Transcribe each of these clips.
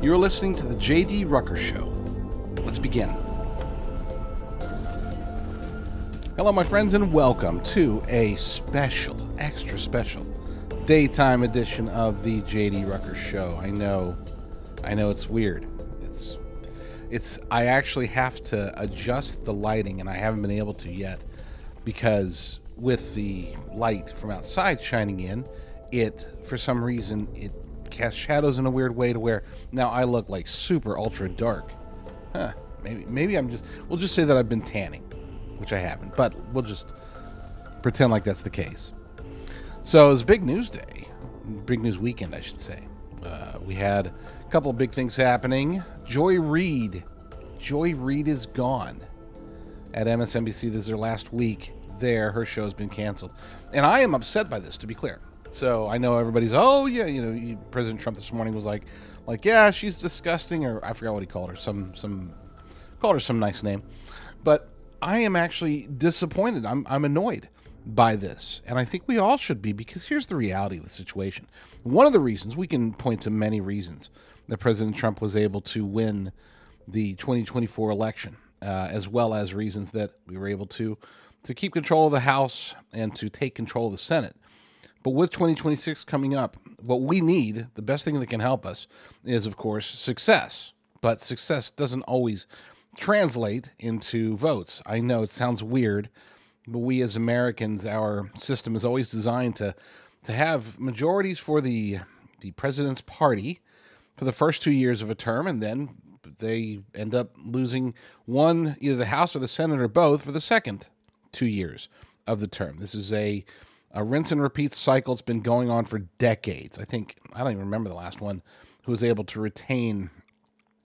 You're listening to the JD Rucker Show. Let's begin. Hello, my friends, and welcome to a special, extra special, daytime edition of the JD Rucker Show. I know it's weird. I actually have to adjust the lighting, and I haven't been able to yet because with the light from outside shining in, for some reason, it cast shadows in a weird way to where now I look like super ultra dark. Maybe we'll just say that I've been tanning, which I haven't, but we'll just pretend like that's the case. So it was big news weekend, I should say. We had a couple of big things happening. Reid is gone at MSNBC. This is her last week there. Her show's been canceled, and I am upset by this, to be clear. So I know everybody's, President Trump this morning was like, yeah, she's disgusting, or I forgot what he called her, called her some nice name. But I am actually disappointed. I'm annoyed by this, and I think we all should be, because here's the reality of the situation. One of the reasons, we can point to many reasons that President Trump was able to win the 2024 election, as well as reasons that we were able to keep control of the House and to take control of the Senate. But with 2026 coming up, what we need, the best thing that can help us, is, of course, success. But success doesn't always translate into votes. I know it sounds weird, but we as Americans, our system is always designed to have majorities for the president's party for the first 2 years of a term, and then they end up losing one, either the House or the Senate or both, for the second 2 years of the term. This is a rinse and repeat cycle. It's been going on for decades. I don't even remember the last one who was able to retain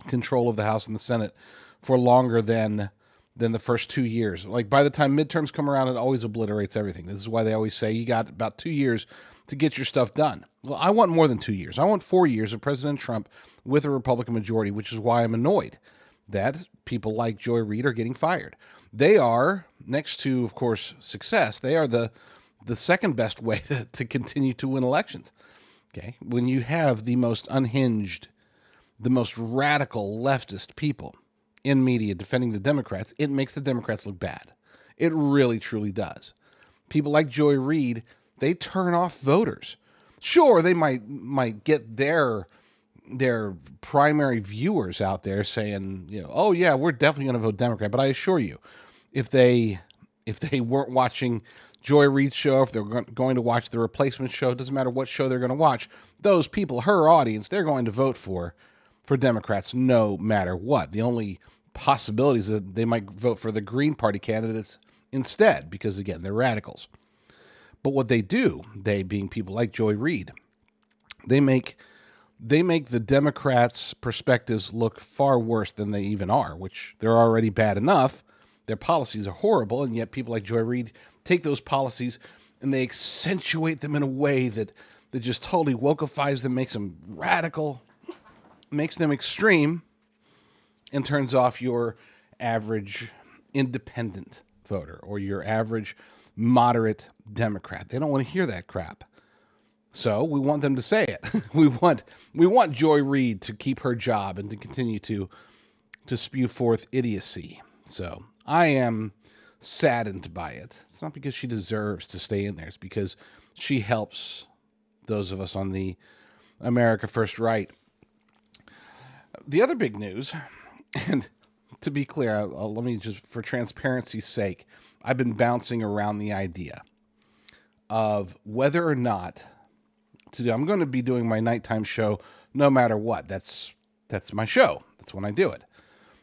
control of the House and the Senate for longer than the first 2 years. Like, by the time midterms come around, it always obliterates everything. This is why they always say you got about 2 years to get your stuff done. Well, I want more than 2 years. I want 4 years of President Trump with a Republican majority, which is why I'm annoyed that people like Reid are getting fired. They are, next to, of course, success, they are the second best way to continue to win elections. Okay, when you have the most unhinged, the most radical leftist people in media defending the Democrats, it makes the Democrats look bad. It really, truly does. People like Reid, they turn off voters. Sure, they might get their primary viewers out there saying, oh yeah, we're definitely going to vote Democrat. But I assure you, if they weren't watching Reid's show, if they're going to watch the replacement show, it doesn't matter what show they're going to watch, those people, her audience, they're going to vote for Democrats no matter what. The only possibility is that they might vote for the Green Party candidates instead, because again, they're radicals. But what they do, they being people like Reid, they make the Democrats' perspectives look far worse than they even are, which they're already bad enough. Their policies are horrible, and yet people like Reid take those policies and they accentuate them in a way that just totally wokeifies them, makes them radical, makes them extreme, and turns off your average independent voter or your average moderate Democrat. They don't want to hear that crap. So we want them to say it. we want Reid to keep her job and to continue to spew forth idiocy. So I am saddened by it. It's not because she deserves to stay in there. It's because she helps those of us on the America First right. The other big news, and to be clear, let me just, for transparency's sake, I've been bouncing around the idea of whether or not to do. I'm going to be doing my nighttime show no matter what. That's my show. That's when I do it.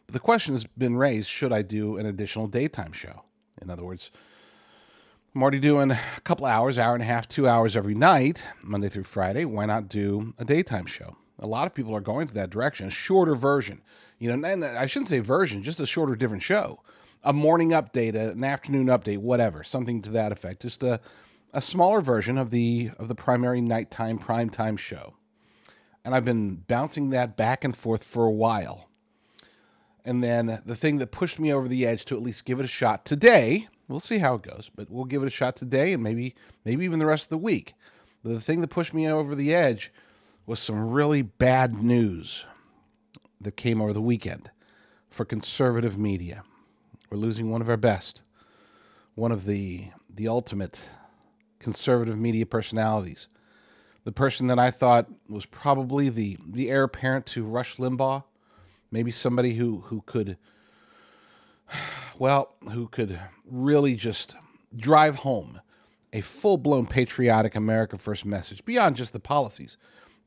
The question has been raised, should I do an additional daytime show? In other words, I'm already doing a couple hours, hour and a half, 2 hours every night, Monday through Friday. Why not do a daytime show? A lot of people are going to that direction, a shorter version. And I shouldn't say version, just a shorter, different show. A morning update, an afternoon update, whatever, something to that effect. Just a smaller version of the primary nighttime primetime show. And I've been bouncing that back and forth for a while. And then the thing that pushed me over the edge to at least give it a shot today, we'll see how it goes, but we'll give it a shot today and maybe even the rest of the week. But the thing that pushed me over the edge was some really bad news that came over the weekend for conservative media. We're losing one of our best, one of the ultimate conservative media personalities. The person that I thought was probably the heir apparent to Rush Limbaugh. Maybe somebody who could really just drive home a full-blown patriotic America First message beyond just the policies,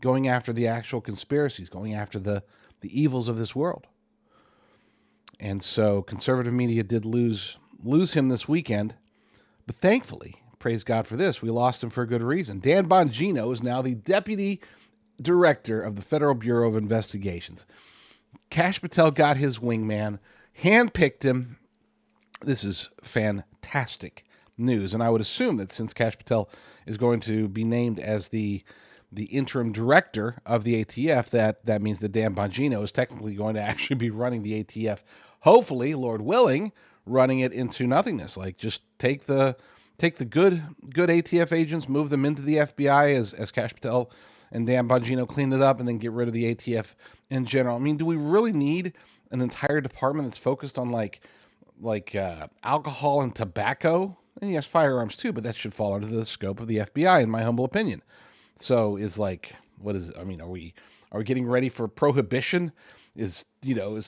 going after the actual conspiracies, going after the evils of this world. And so conservative media did lose him this weekend, but thankfully, praise God for this, we lost him for a good reason. Dan Bongino is now the deputy director of the Federal Bureau of Investigations. Kash Patel got his wingman, handpicked him. This is fantastic news. And I would assume that since Kash Patel is going to be named as the interim director of the ATF, that means that Dan Bongino is technically going to actually be running the ATF. Hopefully, Lord willing, running it into nothingness. Like just take the good ATF agents, move them into the FBI as Kash Patel and Dan Bongino cleaned it up, and then get rid of the ATF in general. I mean, do we really need an entire department that's focused on like alcohol and tobacco? And yes, firearms too, but that should fall under the scope of the FBI, in my humble opinion. So what is it? I mean, are we getting ready for prohibition? Is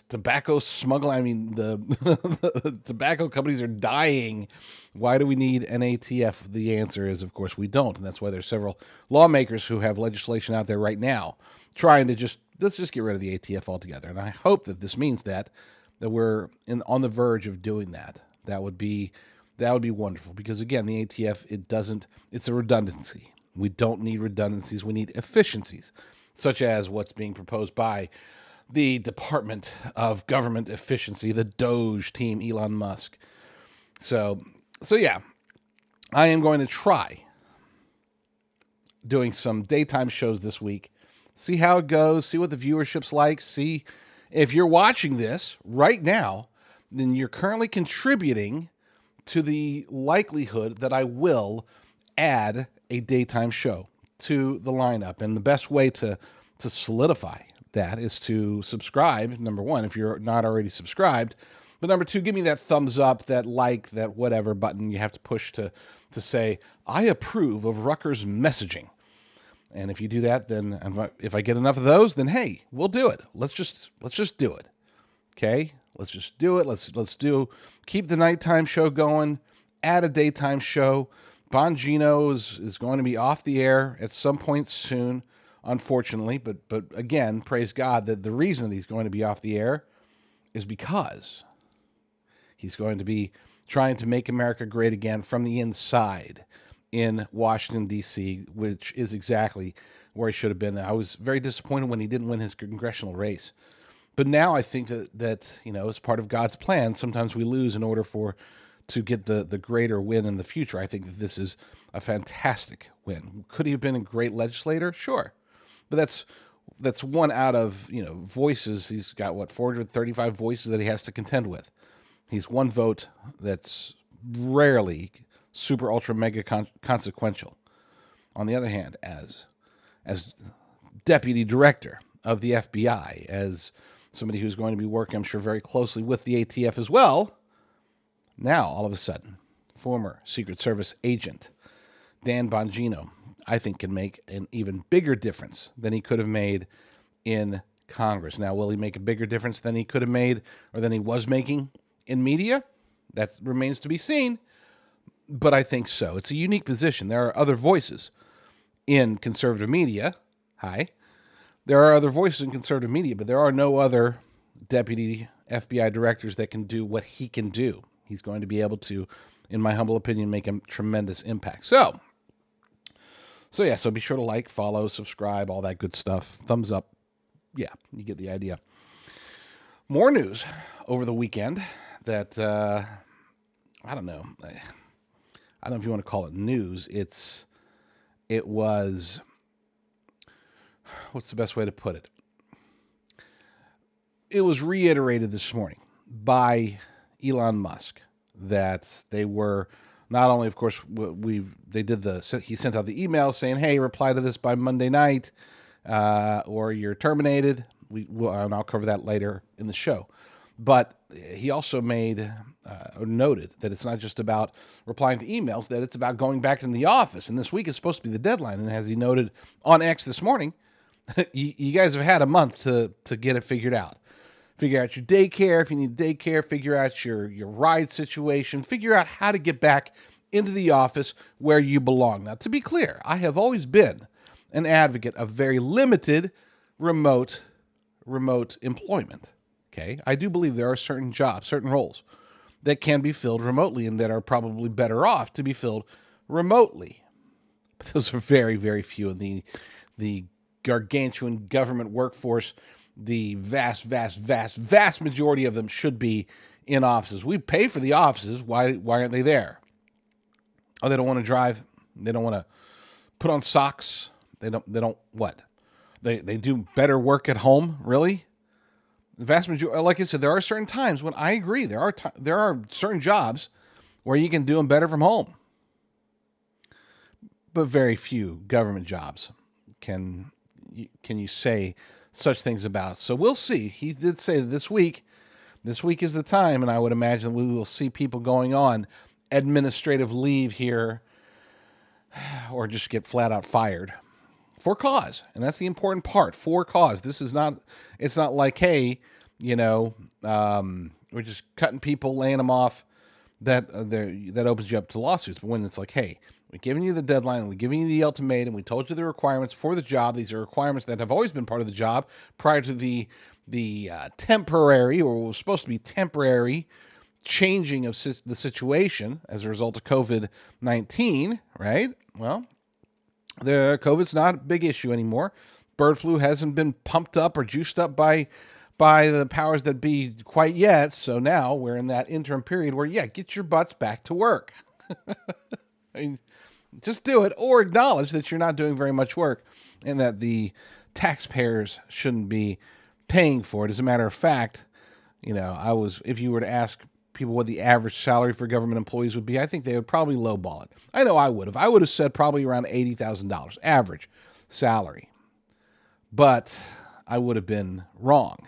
tobacco smuggling? I mean, the tobacco companies are dying. Why do we need an ATF? The answer is, of course, we don't. And that's why there's several lawmakers who have legislation out there right now trying to let's just get rid of the ATF altogether. And I hope that this means that we're on the verge of doing that. That would be wonderful, because again, the ATF, it's a redundancy. We don't need redundancies. We need efficiencies, such as what's being proposed by the Department of Government Efficiency, the Doge team, Elon Musk. So yeah, I am going to try doing some daytime shows this week. See how it goes, see what the viewership's like, see if you're watching this right now, then you're currently contributing to the likelihood that I will add a daytime show to the lineup. And the best way to solidify that is to subscribe, number one, if you're not already subscribed. But number two, give me that thumbs up, that like, that whatever button you have to push to say, I approve of Rucker's messaging. And if you do that, then if I get enough of those, then hey, we'll do it. Let's just do it. Okay? Let's just do it. Let's keep the nighttime show going, add a daytime show. Bongino is going to be off the air at some point soon, unfortunately. But again, praise God that the reason that he's going to be off the air is because he's going to be trying to make America great again from the inside in Washington, D.C., which is exactly where he should have been. I was very disappointed when he didn't win his congressional race. But now I think that as part of God's plan, sometimes we lose in order to get the greater win in the future. I think that this is a fantastic win. Could he have been a great legislator? Sure. But that's one out of, voices. He's got, 435 voices that he has to contend with. He's one vote that's rarely super ultra mega consequential. On the other hand, as deputy director of the FBI, as somebody who's going to be working, I'm sure, very closely with the ATF as well, now all of a sudden, former Secret Service agent Dan Bongino, I think, can make an even bigger difference than he could have made in Congress. Now, will he make a bigger difference than he could have made or than he was making in media? That remains to be seen. But I think so. It's a unique position. There are other voices in conservative media. Hi. There are other voices in conservative media, but there are no other deputy FBI directors that can do what he can do. He's going to be able to in my humble opinion, make a tremendous impact. So be sure to like, follow, subscribe, all that good stuff. Thumbs up. Yeah, you get the idea. More news over the weekend that, I don't know. I don't know if you want to call it news. It was, what's the best way to put it? It was reiterated this morning by Elon Musk that they were not only, of course, he sent out the email saying, hey, reply to this by Monday night, or you're terminated. And I'll cover that later in the show. But he also noted that it's not just about replying to emails, that it's about going back into the office. And this week is supposed to be the deadline. And as he noted on X this morning, you guys have had a month to get it figured out. Figure out your daycare, if you need daycare, figure out your ride situation, figure out how to get back into the office where you belong. Now, to be clear, I have always been an advocate of very limited remote employment. Okay? I do believe there are certain jobs, certain roles that can be filled remotely and that are probably better off to be filled remotely. But those are very, very few. And the gargantuan government workforce, the vast majority of them should be in offices. We pay for the offices. Why aren't they there? Oh, they don't want to drive. They don't want to put on socks. They don't what? They do better work at home, really? The vast majority, like I said, there are certain times when I agree. There are certain jobs where you can do them better from home. But very few government jobs can you say such things about. So we'll see. He did say that this week is the time, and I would imagine we will see people going on administrative leave here or just get flat out fired for cause. And that's the important part, for cause. It's not like, hey, we're just cutting people, laying them off, that opens you up to lawsuits. But when it's like, hey, we're giving you the deadline, we're giving you the ultimatum, we told you the requirements for the job. These are requirements that have always been part of the job prior to the temporary, or was supposed to be temporary, changing of the situation as a result of COVID-19, right? Well, the COVID's not a big issue anymore. Bird flu hasn't been pumped up or juiced up by the powers that be quite yet. So now we're in that interim period where, get your butts back to work. I mean, just do it, or acknowledge that you're not doing very much work and that the taxpayers shouldn't be paying for it. As a matter of fact, if you were to ask people what the average salary for government employees would be, I think they would probably lowball it. I know I would have. I would have said probably around $80,000 average salary. But I would have been wrong.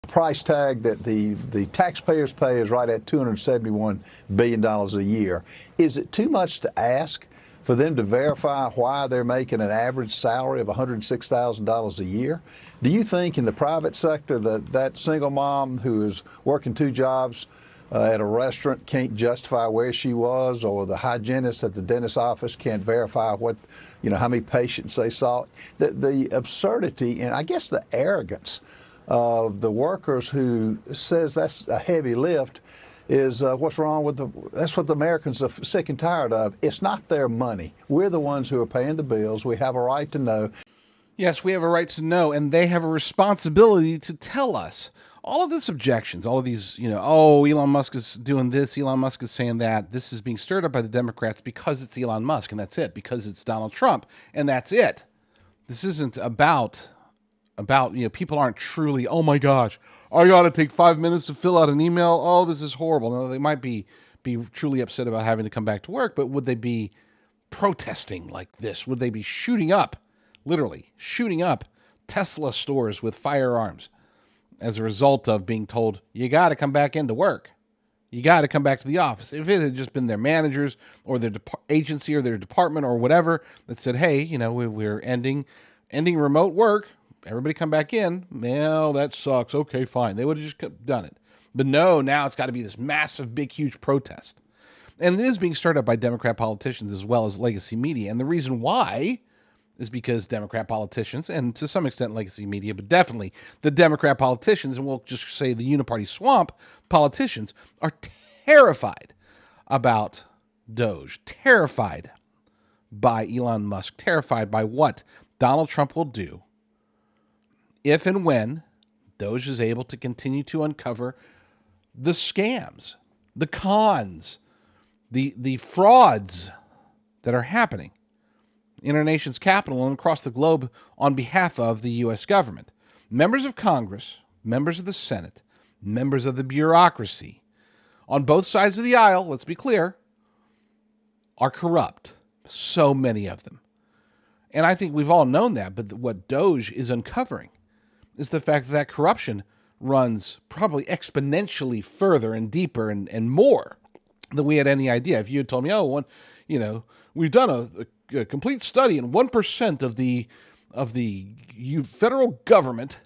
Price tag that the taxpayers pay is right at $271 billion a year. Is it too much to ask for them to verify why they're making an average salary of $106,000 a year? Do you think in the private sector that single mom who is working two jobs at a restaurant can't justify where she was, or the hygienist at the dentist's office can't verify how many patients they saw? The absurdity and I guess the arrogance of the workers who says that's a heavy lift is what's wrong with that's what the Americans are sick and tired of. It's not their money. We're the ones who are paying the bills. We have a right to know. Yes, we have a right to know, and they have a responsibility to tell us. All of these objections, all of these, Elon Musk is doing this, Elon Musk is saying that, this is being stirred up by the Democrats because it's Elon Musk, and that's it, because it's Donald Trump, and that's it. This isn't about people aren't truly, oh my gosh, I got to take 5 minutes to fill out an email. Oh, this is horrible. No, they might be truly upset about having to come back to work, but would they be protesting like this? Would they be literally shooting up Tesla stores with firearms as a result of being told, you got to come back into work? You got to come back to the office. If it had just been their managers or their agency or their department or whatever that said, hey, we're ending remote work, everybody come back in. Well, that sucks. Okay, fine. They would have just done it. But no, now it's got to be this massive, big, huge protest. And it is being stirred up by Democrat politicians as well as legacy media. And the reason why is because Democrat politicians, and to some extent legacy media, but definitely the Democrat politicians, and we'll just say the uniparty swamp politicians, are terrified about Doge, terrified by Elon Musk, terrified by what Donald Trump will do if and when Doge is able to continue to uncover the scams, the cons, the frauds that are happening in our nation's capital and across the globe on behalf of the U.S. government. Members of Congress, members of the Senate, members of the bureaucracy, on both sides of the aisle, let's be clear, are corrupt. So many of them. And I think we've all known that, but what Doge is uncovering is the fact that corruption runs probably exponentially further and deeper and more than we had any idea. If you had told me, we've done a complete study and 1% of the federal government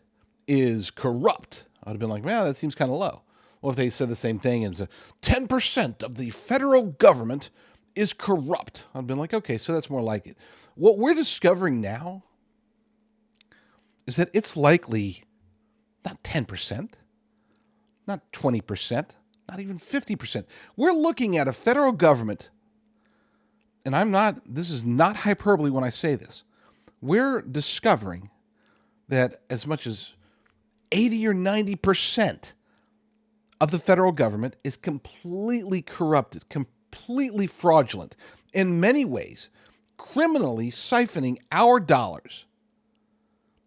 is corrupt, I'd have been like, man, that seems kind of low. Well, if they said the same thing and 10% of the federal government is corrupt, I'd been like, okay, so that's more like it. What we're discovering now is that it's likely not 10%, not 20%, not even 50%. We're looking at a federal government, and this is not hyperbole when I say this. We're discovering that as much as 80 or 90% of the federal government is completely corrupted, completely fraudulent, in many ways, criminally siphoning our dollars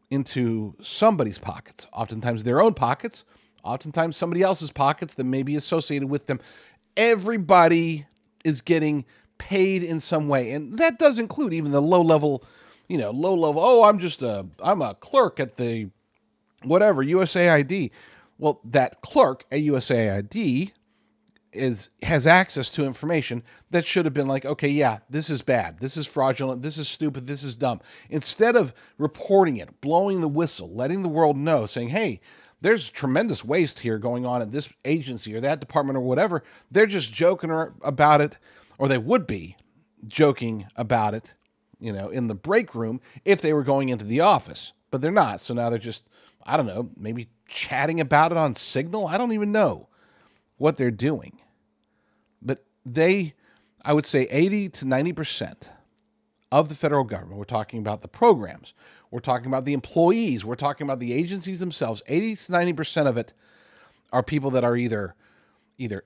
into somebody's pockets, oftentimes their own pockets, oftentimes somebody else's pockets that may be associated with them. Everybody is getting paid in some way, and that does include even the low-level, I'm a clerk at the whatever, USAID. Well, that clerk at USAID has access to information that should have been like, okay, yeah, this is bad, this is fraudulent, this is stupid, this is dumb. Instead of reporting it, blowing the whistle, letting the world know, saying, hey, there's tremendous waste here going on at this agency or that department or whatever, they're just joking about it, or they would be joking about it, in the break room if they were going into the office. But they're not. So now they're just, I don't know, maybe chatting about it on Signal. I don't even know what they're doing. But I would say 80 to 90% of the federal government, we're talking about the programs, we're talking about the employees, we're talking about the agencies themselves, 80 to 90% of it are people that are either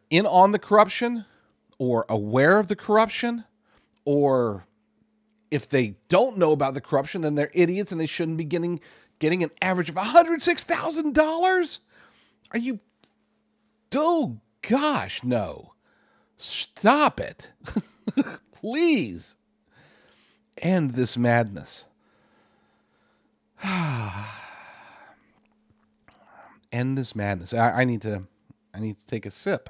in on the corruption or aware of the corruption, or if they don't know about the corruption, then they're idiots and they shouldn't be getting an average of $106,000. Are you... Oh, gosh, no. Stop it. Please. End this madness. End this madness. I need to take a sip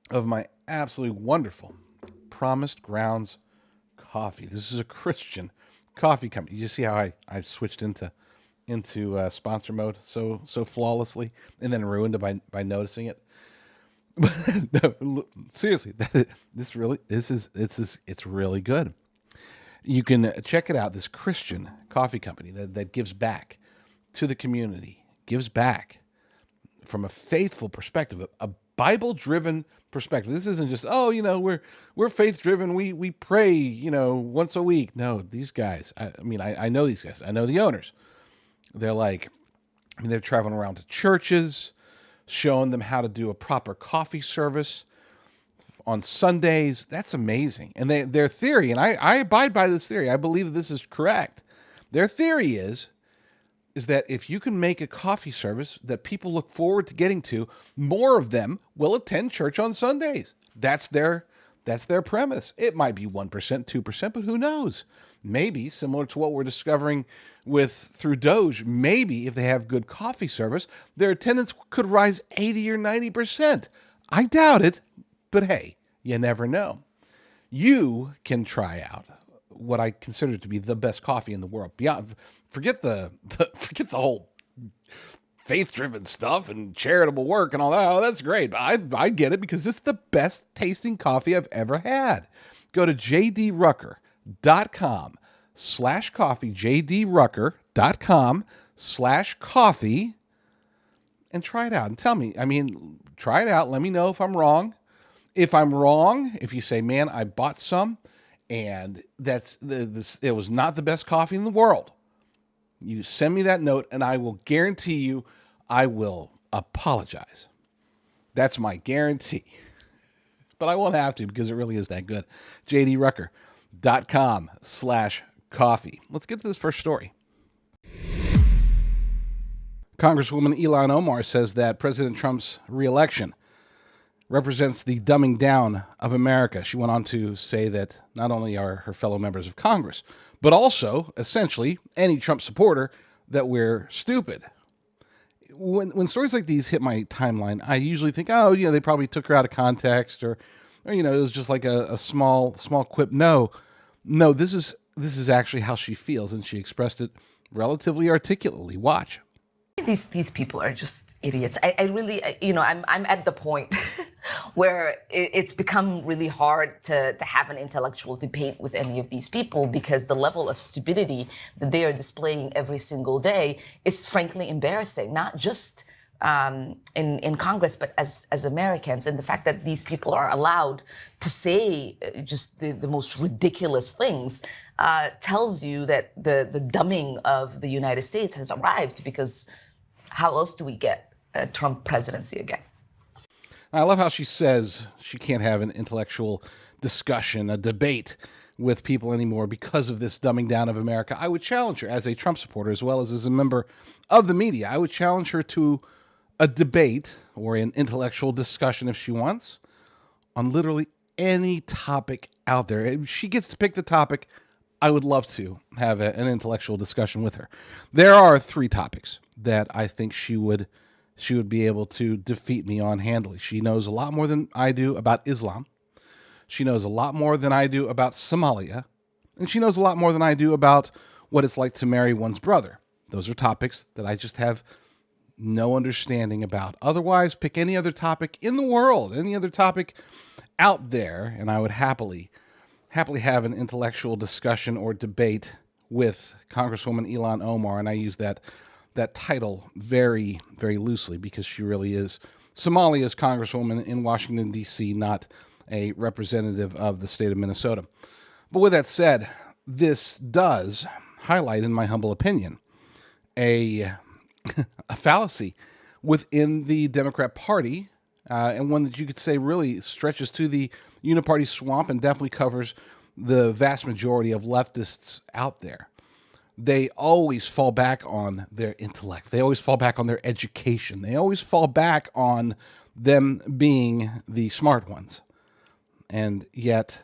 of my absolutely wonderful Promised Grounds coffee. This is a Christian coffee company. You see how I switched into sponsor mode so flawlessly, and then ruined it by noticing it. No, seriously, it's really good. You can check it out. This Christian coffee company that gives back to the community, gives back from a faithful perspective, a Bible-driven perspective. This isn't just, we're faith-driven. We pray, once a week. No, these guys. I know these guys. I know the owners. They're they're traveling around to churches, showing them how to do a proper coffee service on Sundays. That's amazing. And their theory, and I abide by this theory. I believe this is correct. Their theory is that if you can make a coffee service that people look forward to getting to, more of them will attend church on Sundays. That's their premise. It might be 1%, 2%, but who knows? Maybe, similar to what we're discovering through Doge, maybe if they have good coffee service, their attendance could rise 80 or 90%. I doubt it, but hey, you never know. You can try out what I consider to be the best coffee in the world. Beyond, forget the whole faith-driven stuff and charitable work and all that. Oh, that's great. I get it because it's the best tasting coffee I've ever had. Go to jdrucker.com/coffee, jdrucker.com/coffee, and try it out and tell me. Try it out. Let me know if I'm wrong. If I'm wrong, if you say, man, I bought some and it was not the best coffee in the world, you send me that note and I will guarantee you I will apologize. That's my guarantee. But I won't have to because it really is that good. jdrucker.com/coffee. Let's get to this first story. Congresswoman Ilhan Omar says that President Trump's reelection represents the dumbing down of America. She went on to say that not only are her fellow members of Congress, but also, essentially, any Trump supporter, that we're stupid. When stories like these hit my timeline, I usually think, oh, they probably took her out of context, or it was just like a small quip. No, this is actually how she feels, and she expressed it relatively articulately. Watch. These people are just idiots. I really, I'm at the point where it's become really hard to have an intellectual debate with any of these people, because the level of stupidity that they are displaying every single day is frankly embarrassing, not just in Congress, but as Americans. And the fact that these people are allowed to say just the most ridiculous things tells you that the dumbing of the United States has arrived, because how else do we get a Trump presidency again? I love how she says she can't have an intellectual discussion, a debate with people anymore because of this dumbing down of America. I would challenge her, as a Trump supporter as well as a member of the media, I would challenge her to a debate or an intellectual discussion, if she wants, on literally any topic out there. If she gets to pick the topic, I would love to have an intellectual discussion with her. There are 3 topics that I think she would be able to defeat me on handily. She knows a lot more than I do about Islam. She knows a lot more than I do about Somalia. And she knows a lot more than I do about what it's like to marry one's brother. Those are topics that I just have no understanding about. Otherwise, pick any other topic in the world, any other topic out there, and I would happily have an intellectual discussion or debate with Congresswoman Ilhan Omar. And I use that title very, very loosely, because she really is Somalia's Congresswoman in Washington, D.C., not a representative of the state of Minnesota. But with that said, this does highlight, in my humble opinion, a fallacy within the Democrat Party, and one that you could say really stretches to the uniparty swamp and definitely covers the vast majority of leftists out there. They always fall back on their intellect. They always fall back on their education. They always fall back on them being the smart ones. And yet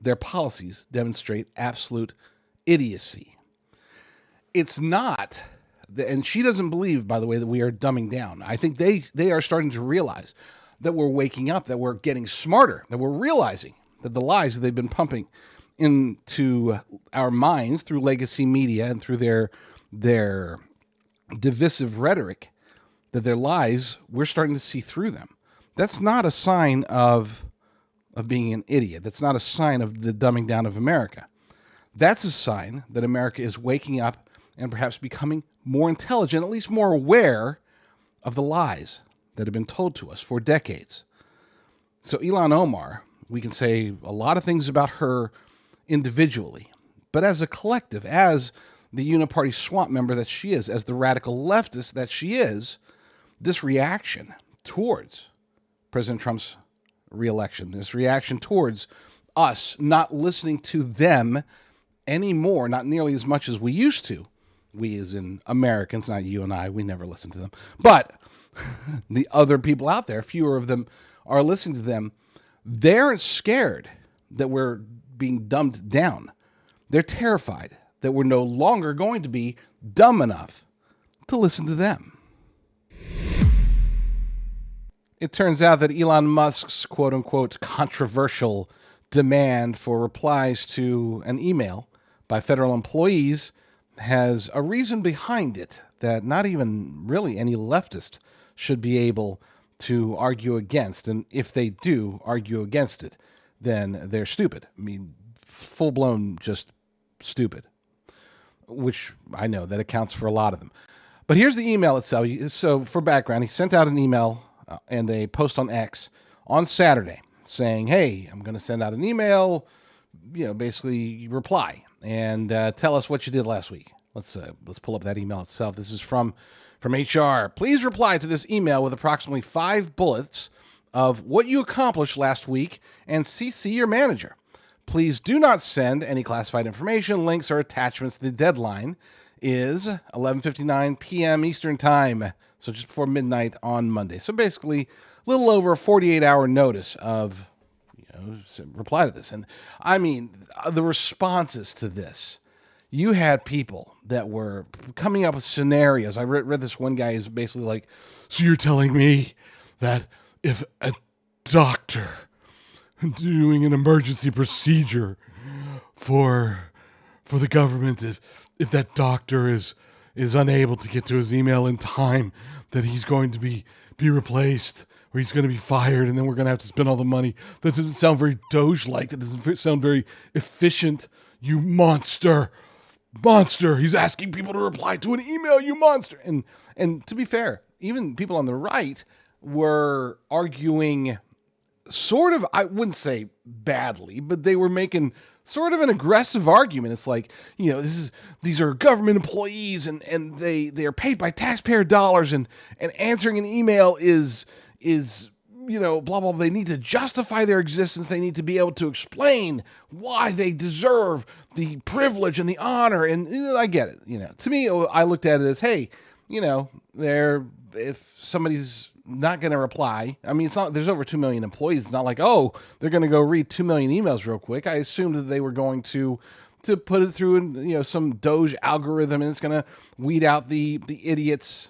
their policies demonstrate absolute idiocy. It's not, and she doesn't believe, by the way, that we are dumbing down. I think they are starting to realize that we're waking up, that we're getting smarter, that we're realizing that the lies that they've been pumping into our minds through legacy media and through their divisive rhetoric, that their lies, we're starting to see through them. That's not a sign of being an idiot. That's not a sign of the dumbing down of America. That's a sign that America is waking up and perhaps becoming more intelligent, at least more aware of the lies that have been told to us for decades. So Ilhan Omar, we can say a lot of things about her individually, but as a collective, as the uniparty swamp member that she is, as the radical leftist that she is, this reaction towards President Trump's reelection, this reaction towards us not listening to them anymore, not nearly as much as we used to. We as in Americans, not you and I, we never listen to them. But the other people out there, fewer of them are listening to them. They're scared that we're being dumbed down. They're terrified that we're no longer going to be dumb enough to listen to them. It turns out that Elon Musk's quote-unquote controversial demand for replies to an email by federal employees has a reason behind it that not even really any leftist should be able to argue against. And if they do argue against it, then they're stupid. I mean, full-blown just stupid, which I know that accounts for a lot of them. But here's the email itself. So for background, he sent out an email and a post on X on Saturday saying, hey, I'm going to send out an email, basically reply and tell us what you did last week. Let's pull up that email itself. This is from HR. Please reply to this email with approximately 5 bullets of what you accomplished last week and CC your manager. Please do not send any classified information, links, or attachments. The deadline is 11:59 p.m. Eastern Time, so just before midnight on Monday. So basically, a little over a 48-hour notice of reply to this. And I mean, the responses to this, you had people that were coming up with scenarios. I read this one guy is basically like, so you're telling me that if a doctor doing an emergency procedure for the government, if that doctor is unable to get to his email in time, that he's going to be replaced, or he's going to be fired, and then we're going to have to spend all the money. That doesn't sound very Doge-like. That doesn't sound very efficient. You monster. He's asking people to reply to an email, you monster. And to be fair, even people on the right were arguing sort of, I wouldn't say badly, but they were making sort of an aggressive argument. It's like, these are government employees and they are paid by taxpayer dollars, and answering an email is blah, blah. They need to justify their existence. They need to be able to explain why they deserve the privilege and the honor. And I get it. To me, I looked at it as, hey, if somebody's not going to reply, I mean, it's not, there's over 2 million employees. It's not like, oh, they're going to go read 2 million emails real quick. I assumed that they were going to put it through in, some Doge algorithm, and it's going to weed out the idiots,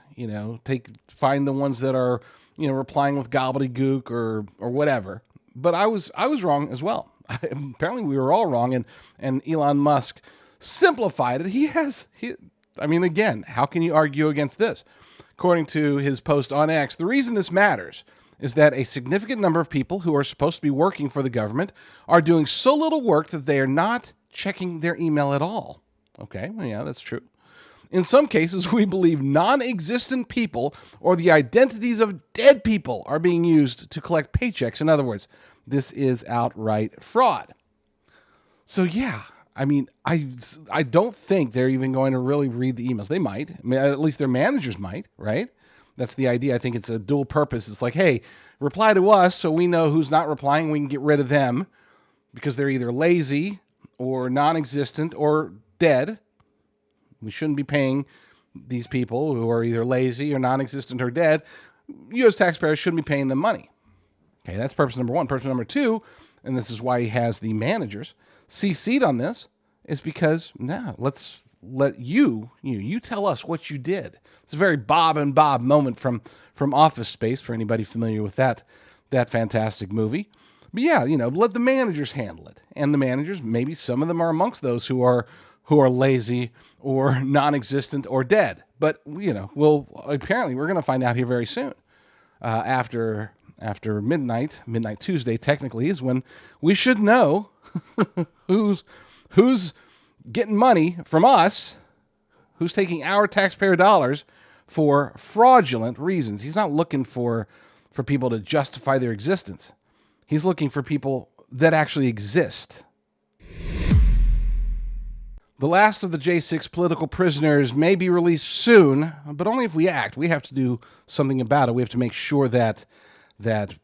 find the ones that are, replying with gobbledygook or whatever. But I was wrong as well. Apparently we were all wrong. And Elon Musk simplified it. Again, how can you argue against this? According to his post on X, the reason this matters is that a significant number of people who are supposed to be working for the government are doing so little work that they are not checking their email at all. Okay, well, yeah, that's true. In some cases, we believe non-existent people or the identities of dead people are being used to collect paychecks. In other words, this is outright fraud. So yeah, I don't think they're even going to really read the emails. They might. At least their managers might, right? That's the idea. I think it's a dual purpose. It's like, hey, reply to us so we know who's not replying. We can get rid of them because they're either lazy or non-existent or dead. We shouldn't be paying these people who are either lazy or non-existent or dead. You as taxpayers shouldn't be paying them money. Okay, that's purpose number one. Purpose number two, and this is why he has the managers CC'd on this, is because let's let you tell us what you did. It's a very Bob and Bob moment from Office Space for anybody familiar with that fantastic movie. But yeah, let the managers handle it. And the managers, maybe some of them are amongst those who are lazy or non-existent or dead. But apparently we're going to find out here very soon. After midnight Tuesday technically is when we should know who's getting money from us, who's taking our taxpayer dollars for fraudulent reasons. He's not looking for people to justify their existence. He's looking for people that actually exist. The last of the J6 political prisoners may be released soon, but only if we act. We have to do something about it. We have to make sure that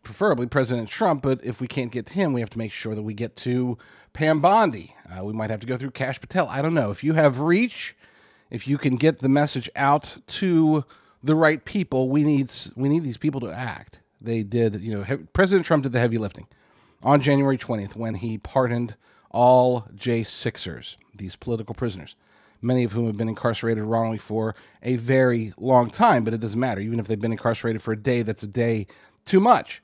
preferably President Trump, but if we can't get to him, we have to make sure that we get to Pam Bondi. We might have to go through Kash Patel. I don't know. If you have reach, if you can get the message out to the right people, we need these people to act. They did, President Trump did the heavy lifting on January 20th when he pardoned all J6ers, these political prisoners, many of whom have been incarcerated wrongly for a very long time, but it doesn't matter. Even if they've been incarcerated for a day, that's a day too much.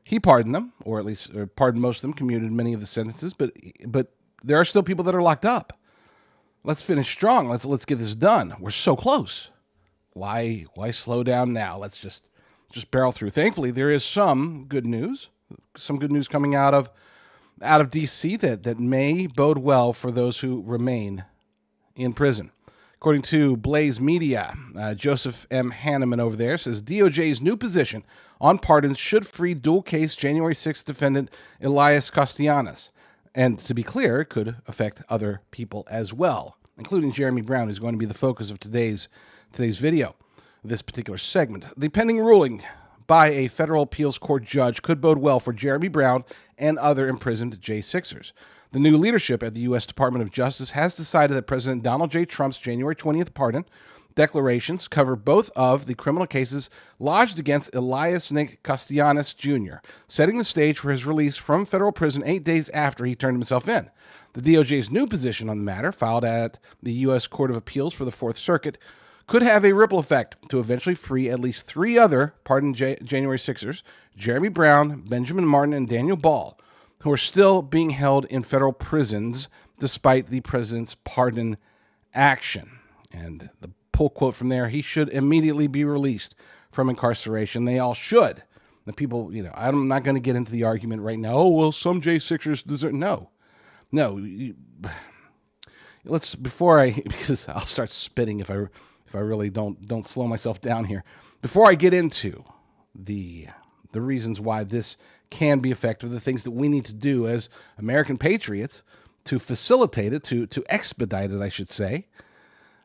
He pardoned them, or at least pardoned most of them, commuted many of the sentences, but there are still people that are locked up. Let's finish strong. Let's get this done. We're so close. Why slow down now? Let's just barrel through. Thankfully, there is some good news coming out of DC that may bode well for those who remain in prison. According to Blaze Media, Joseph M. Hanneman over there says DOJ's new position on pardons should free dual-case January 6th defendant Elias Castellanos. And to be clear, it could affect other people as well, including Jeremy Brown, who's going to be the focus of today's video, this particular segment. The pending ruling by a federal appeals court judge could bode well for Jeremy Brown and other imprisoned J6ers. The new leadership at the U.S. Department of Justice has decided that President Donald J. Trump's January 20th pardon declarations cover both of the criminal cases lodged against Elias Nick Castellanos Jr., setting the stage for his release from federal prison 8 days after he turned himself in. The DOJ's new position on the matter, filed at the U.S. Court of Appeals for the Fourth Circuit, could have a ripple effect to eventually free at least 3 other pardoned January 6ers, Jeremy Brown, Benjamin Martin, and Daniel Ball, who are still being held in federal prisons despite the president's pardon action. And the pull quote from there, he should immediately be released from incarceration. They all should. The people, I'm not going to get into the argument right now. Oh, well, some J6ers deserve. No. Let's, because I'll start spitting if I really don't slow myself down here. Before I get into the reasons why this can be effective, the things that we need to do as American patriots to facilitate it, to expedite it, I should say,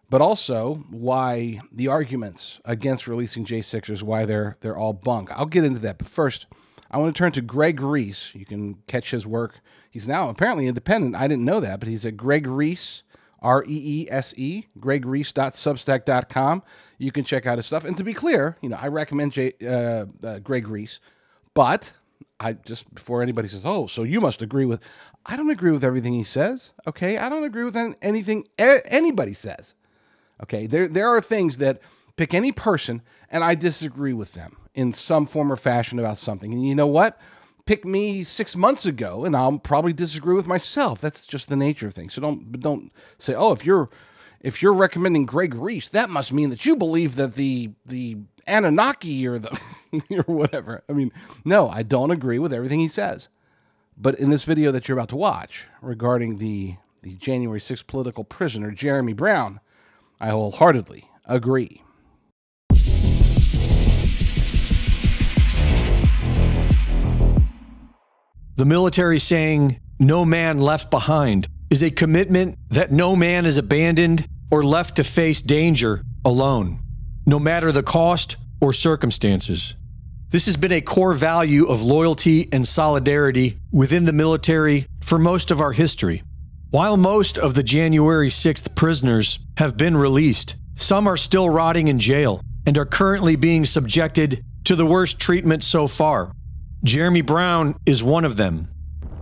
but also why the arguments against releasing J6ers, why they're all bunk. I'll get into that, but first, I want to turn to Greg Reese. You can catch his work. He's now apparently independent. I didn't know that, but he's at Greg Reese, Reese, gregreese.substack.com. You can check out his stuff. And to be clear, I recommend Greg Reese, but before anybody says, oh, so you must agree with, I don't agree with everything he says, okay? I don't agree with anything anybody says, okay? There are things that pick any person, and I disagree with them in some form or fashion about something. And you know what? Pick me 6 months ago, and I'll probably disagree with myself. That's just the nature of things. So don't say, oh, if you're recommending Greg Reese, that must mean that you believe that the Anunnaki or the or whatever. I mean, no, I don't agree with everything he says. But in this video that you're about to watch regarding the January 6th political prisoner, Jeremy Brown, I wholeheartedly agree. The military saying, "No man left behind," is a commitment that no man is abandoned or left to face danger alone, no matter the cost or circumstances. This has been a core value of loyalty and solidarity within the military for most of our history. While most of the January 6th prisoners have been released, some are still rotting in jail and are currently being subjected to the worst treatment so far. Jeremy Brown is one of them.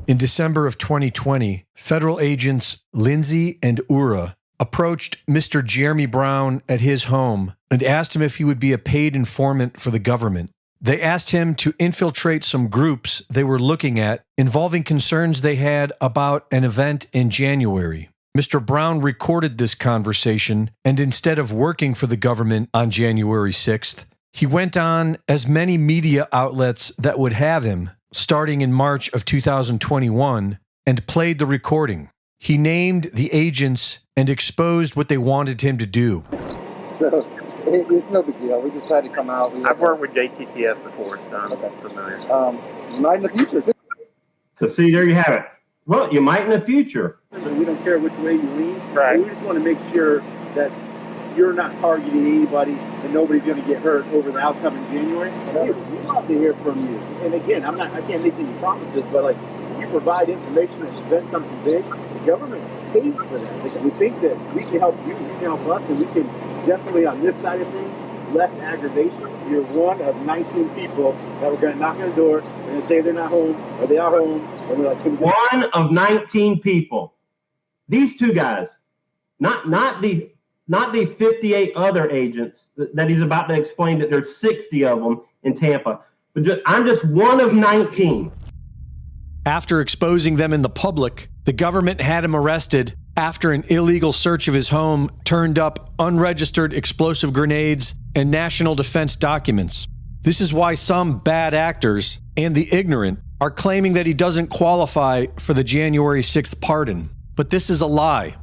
In December of 2020, federal agents Lindsay and Ura approached Mr. Jeremy Brown at his home and asked him if he would be a paid informant for the government. They asked him to infiltrate some groups they were looking at involving concerns they had about an event in January. Mr. Brown recorded this conversation, and instead of working for the government on January 6th, he went on as many media outlets that would have him, starting in March of 2021, and played the recording. He named the agents and exposed what they wanted him to do. So it's no big deal. We decided to come out. I've worked with JTTF before, so I'm familiar. You might in the future. So see, there you have it. Well, you might in the future. So we don't care which way you lean. Right. We just want to make sure that you're not targeting anybody and nobody's going to get hurt over the outcome in January. We'd love to hear from you. And again, I can't make any promises, but like, if you provide information and prevent something big, the government pays for that. Like, we think that we can help you, you can help us, and we can definitely, on this side of things, less aggravation. You're one of 19 people that we're going to knock on the door. They're going to say they're not home, or they are home, and we're like, one of 19 people. These two guys, not the 58 other agents that he's about to explain that there's 60 of them in Tampa. But I'm just one of 19. After exposing them in the public, the government had him arrested after an illegal search of his home turned up unregistered explosive grenades and national defense documents. This is why some bad actors and the ignorant are claiming that he doesn't qualify for the January 6th pardon. But this is a lie.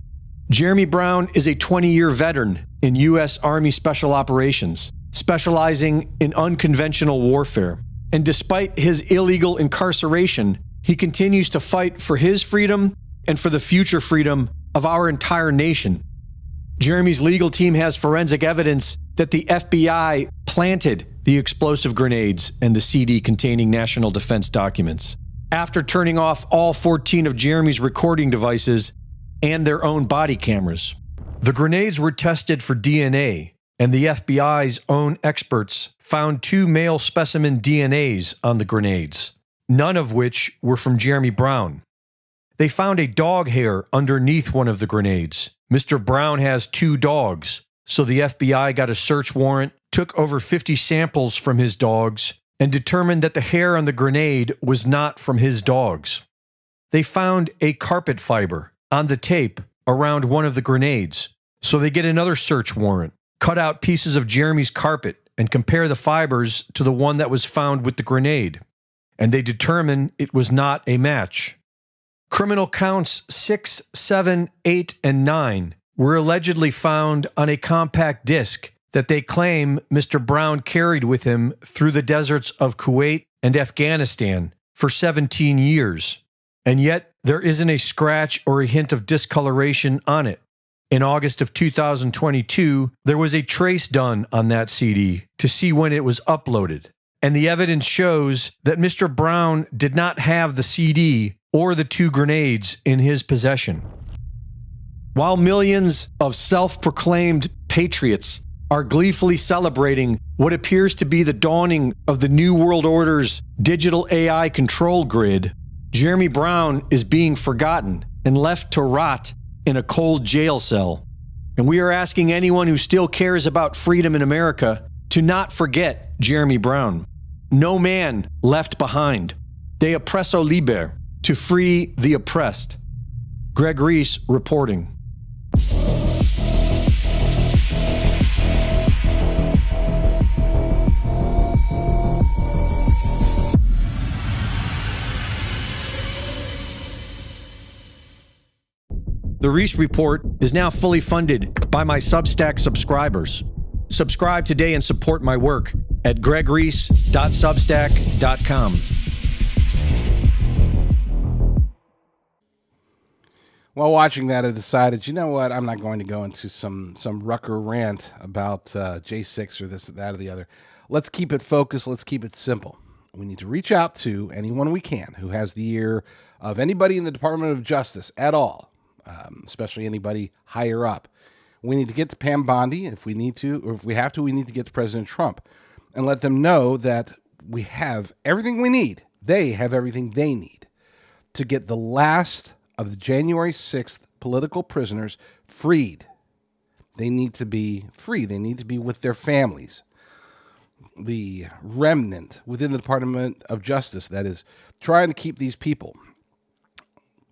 Jeremy Brown is a 20-year veteran in U.S. Army Special Operations, specializing in unconventional warfare. And despite his illegal incarceration, he continues to fight for his freedom and for the future freedom of our entire nation. Jeremy's legal team has forensic evidence that the FBI planted the explosive grenades and the CD containing national defense documents. After turning off all 14 of Jeremy's recording devices and their own body cameras, the grenades were tested for DNA, and the FBI's own experts found 2 male specimen DNAs on the grenades, none of which were from Jeremy Brown. They found a dog hair underneath one of the grenades. Mr. Brown has 2 dogs, so the FBI got a search warrant, took over 50 samples from his dogs, and determined that the hair on the grenade was not from his dogs. They found a carpet fiber on the tape around one of the grenades, so they get another search warrant, cut out pieces of Jeremy's carpet, and compare the fibers to the one that was found with the grenade, and they determine it was not a match. Criminal counts 6, 7, 8, and 9 were allegedly found on a compact disc that they claim Mr. Brown carried with him through the deserts of Kuwait and Afghanistan for 17 years. And yet, there isn't a scratch or a hint of discoloration on it. In August of 2022, there was a trace done on that CD to see when it was uploaded. And the evidence shows that Mr. Brown did not have the CD or the 2 grenades in his possession. While millions of self-proclaimed patriots are gleefully celebrating what appears to be the dawning of the New World Order's digital AI control grid, Jeremy Brown is being forgotten and left to rot in a cold jail cell. And we are asking anyone who still cares about freedom in America to not forget Jeremy Brown. No man left behind. De oppresso liber, to free the oppressed. Greg Reese reporting. The Reese Report is now fully funded by my Substack subscribers. Subscribe today and support my work at gregreese.substack.com. While watching that, I decided, you know what, I'm not going to go into some Rucker rant about J6 or this, that, or the other. Let's keep it focused. Let's keep it simple. We need to reach out to anyone we can who has the ear of anybody in the Department of Justice at all, especially anybody higher up. We need to get to Pam Bondi if we need to, or if we have to, we need to get to President Trump and let them know that we have everything we need. They have everything they need to get the last of the January 6th political prisoners freed. They need to be free. They need to be with their families. The remnant within the Department of Justice that is trying to keep these people,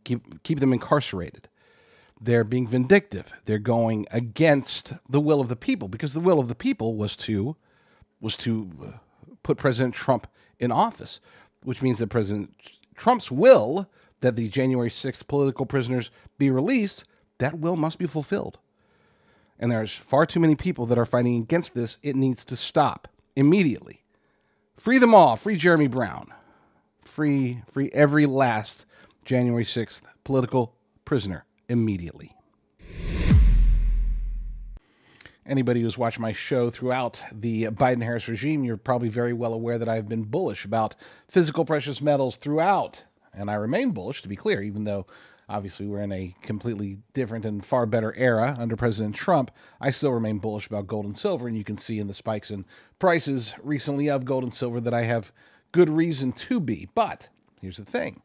keep them incarcerated. They're being vindictive. They're going against the will of the people, because the will of the people was to put President Trump in office, which means that President Trump's will that the January 6th political prisoners be released, that will must be fulfilled. And there's far too many people that are fighting against this. It needs to stop immediately. Free them all. Free Jeremy Brown. Free every last January 6th political prisoner immediately. Anybody who's watched my show throughout the Biden-Harris regime, you're probably very well aware that I've been bullish about physical precious metals throughout. And I remain bullish, to be clear, even though obviously we're in a completely different and far better era under President Trump. I still remain bullish about gold and silver, and you can see in the spikes in prices recently of gold and silver that I have good reason to be. But here's the thing.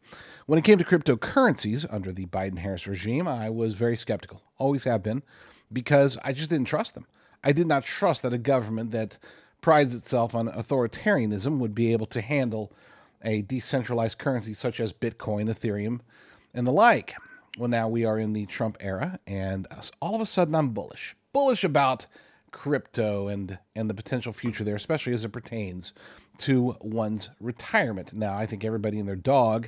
When it came to cryptocurrencies under the Biden-Harris regime, I was very skeptical, always have been, because I just didn't trust them. I did not trust that a government that prides itself on authoritarianism would be able to handle a decentralized currency such as Bitcoin, Ethereum, and the like. Well, now we are in the Trump era, and all of a sudden I'm bullish about crypto and the potential future there, especially as it pertains to one's retirement. Now, I think everybody and their dog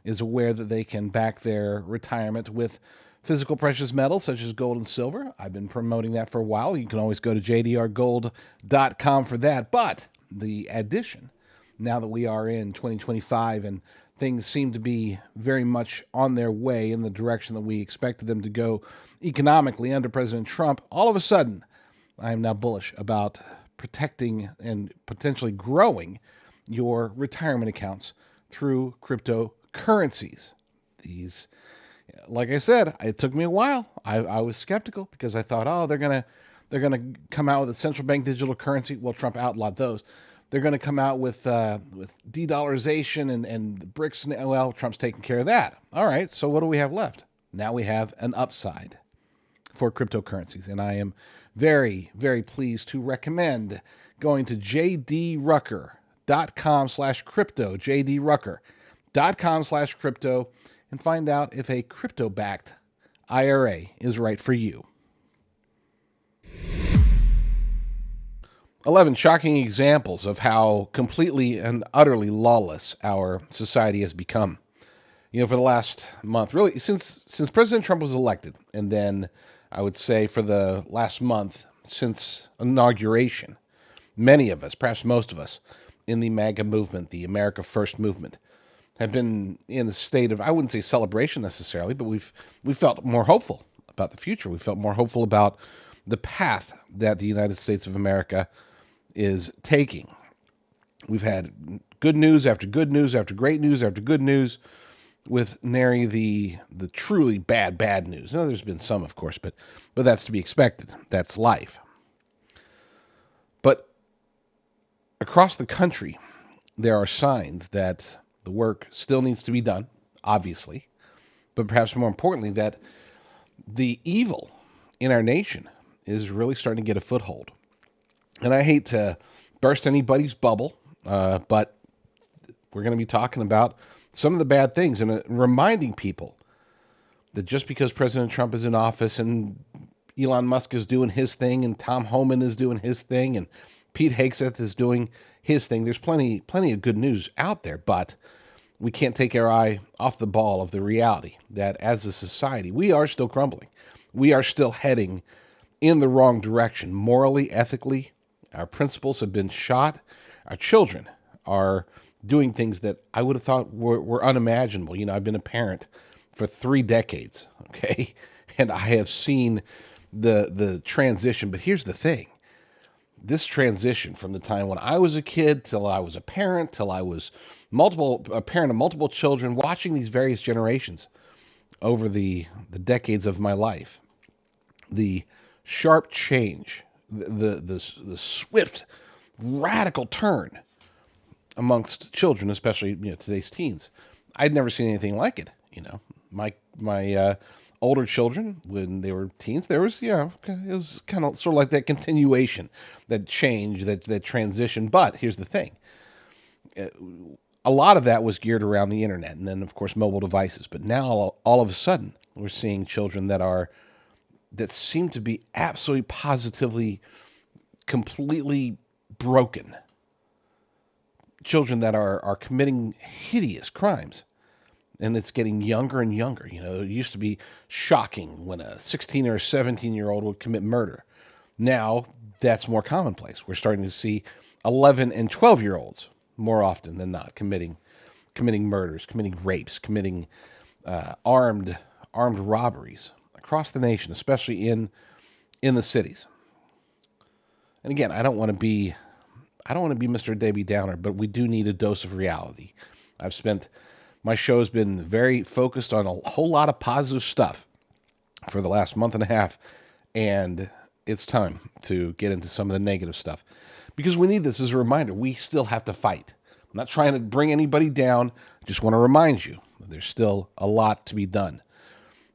is aware that they can back their retirement with physical precious metals such as gold and silver. I've been promoting that for a while. You can always go to jdrgold.com for that. But the addition, now that we are in 2025 and things seem to be very much on their way in the direction that we expected them to go economically under President Trump, all of a sudden, I am now bullish about protecting and potentially growing your retirement accounts through cryptocurrencies. These, like I said, it took me a while. I was skeptical because I thought, oh, they're gonna come out with a central bank digital currency. Well, Trump outlawed those. They're going to come out with de-dollarization and the BRICS. Well, Trump's taking care of that. All right, so what do we have left? Now we have an upside for cryptocurrencies, and I am very, very pleased to recommend going to jdrucker.com/crypto, jdrucker.com/crypto, and find out if a crypto-backed IRA is right for you. 11 shocking examples of how completely and utterly lawless our society has become. You know, for the last month, really, since President Trump was elected, and then I would say for the last month since inauguration, many of us, perhaps most of us, in the MAGA movement, the America First movement, have been in a state of, I wouldn't say celebration necessarily, but we've felt more hopeful about the future. We felt more hopeful about the path that the United States of America is taking. We've had good news after good news after great news after good news, with nary the truly bad news. Now, there's been some, of course, but that's to be expected. That's life. But across the country, there are signs that the work still needs to be done, obviously, but perhaps more importantly, that the evil in our nation is really starting to get a foothold. And I hate to burst anybody's bubble, but we're going to be talking about some of the bad things and reminding people that just because President Trump is in office and Elon Musk is doing his thing and Tom Homan is doing his thing and Pete Hegseth is doing his thing, there's plenty of good news out there, but we can't take our eye off the ball of the reality that as a society, we are still crumbling. We are still heading in the wrong direction, morally, ethically. Our principles have been shot. Our children are doing things that I would have thought were unimaginable. You know, I've been a parent for 3 decades, okay? And I have seen the transition. But here's the thing. This transition from the time when I was a kid till I was a parent, till I was a parent of multiple children, watching these various generations over the decades of my life, the sharp change, the swift, radical turn amongst children, especially today's teens. I'd never seen anything like it. My older children, when they were teens, there was it was kind of sort of like that continuation, that change, that transition. But here's the thing: a lot of that was geared around the internet, and then of course mobile devices. But now all of a sudden, we're seeing children that seem to be absolutely, positively, completely broken. Children that are committing hideous crimes. And it's getting younger and younger. It used to be shocking when a 16 or a 17-year-old would commit murder. Now, that's more commonplace. We're starting to see 11 and 12-year-olds more often than not committing murders, committing rapes, committing armed robberies across the nation, especially in the cities. And again, I don't want to be Mr. Debbie Downer, but we do need a dose of reality. My show's been very focused on a whole lot of positive stuff for the last month and a half, and it's time to get into some of the negative stuff because we need this as a reminder. We still have to fight. I'm not trying to bring anybody down. I just want to remind you that there's still a lot to be done.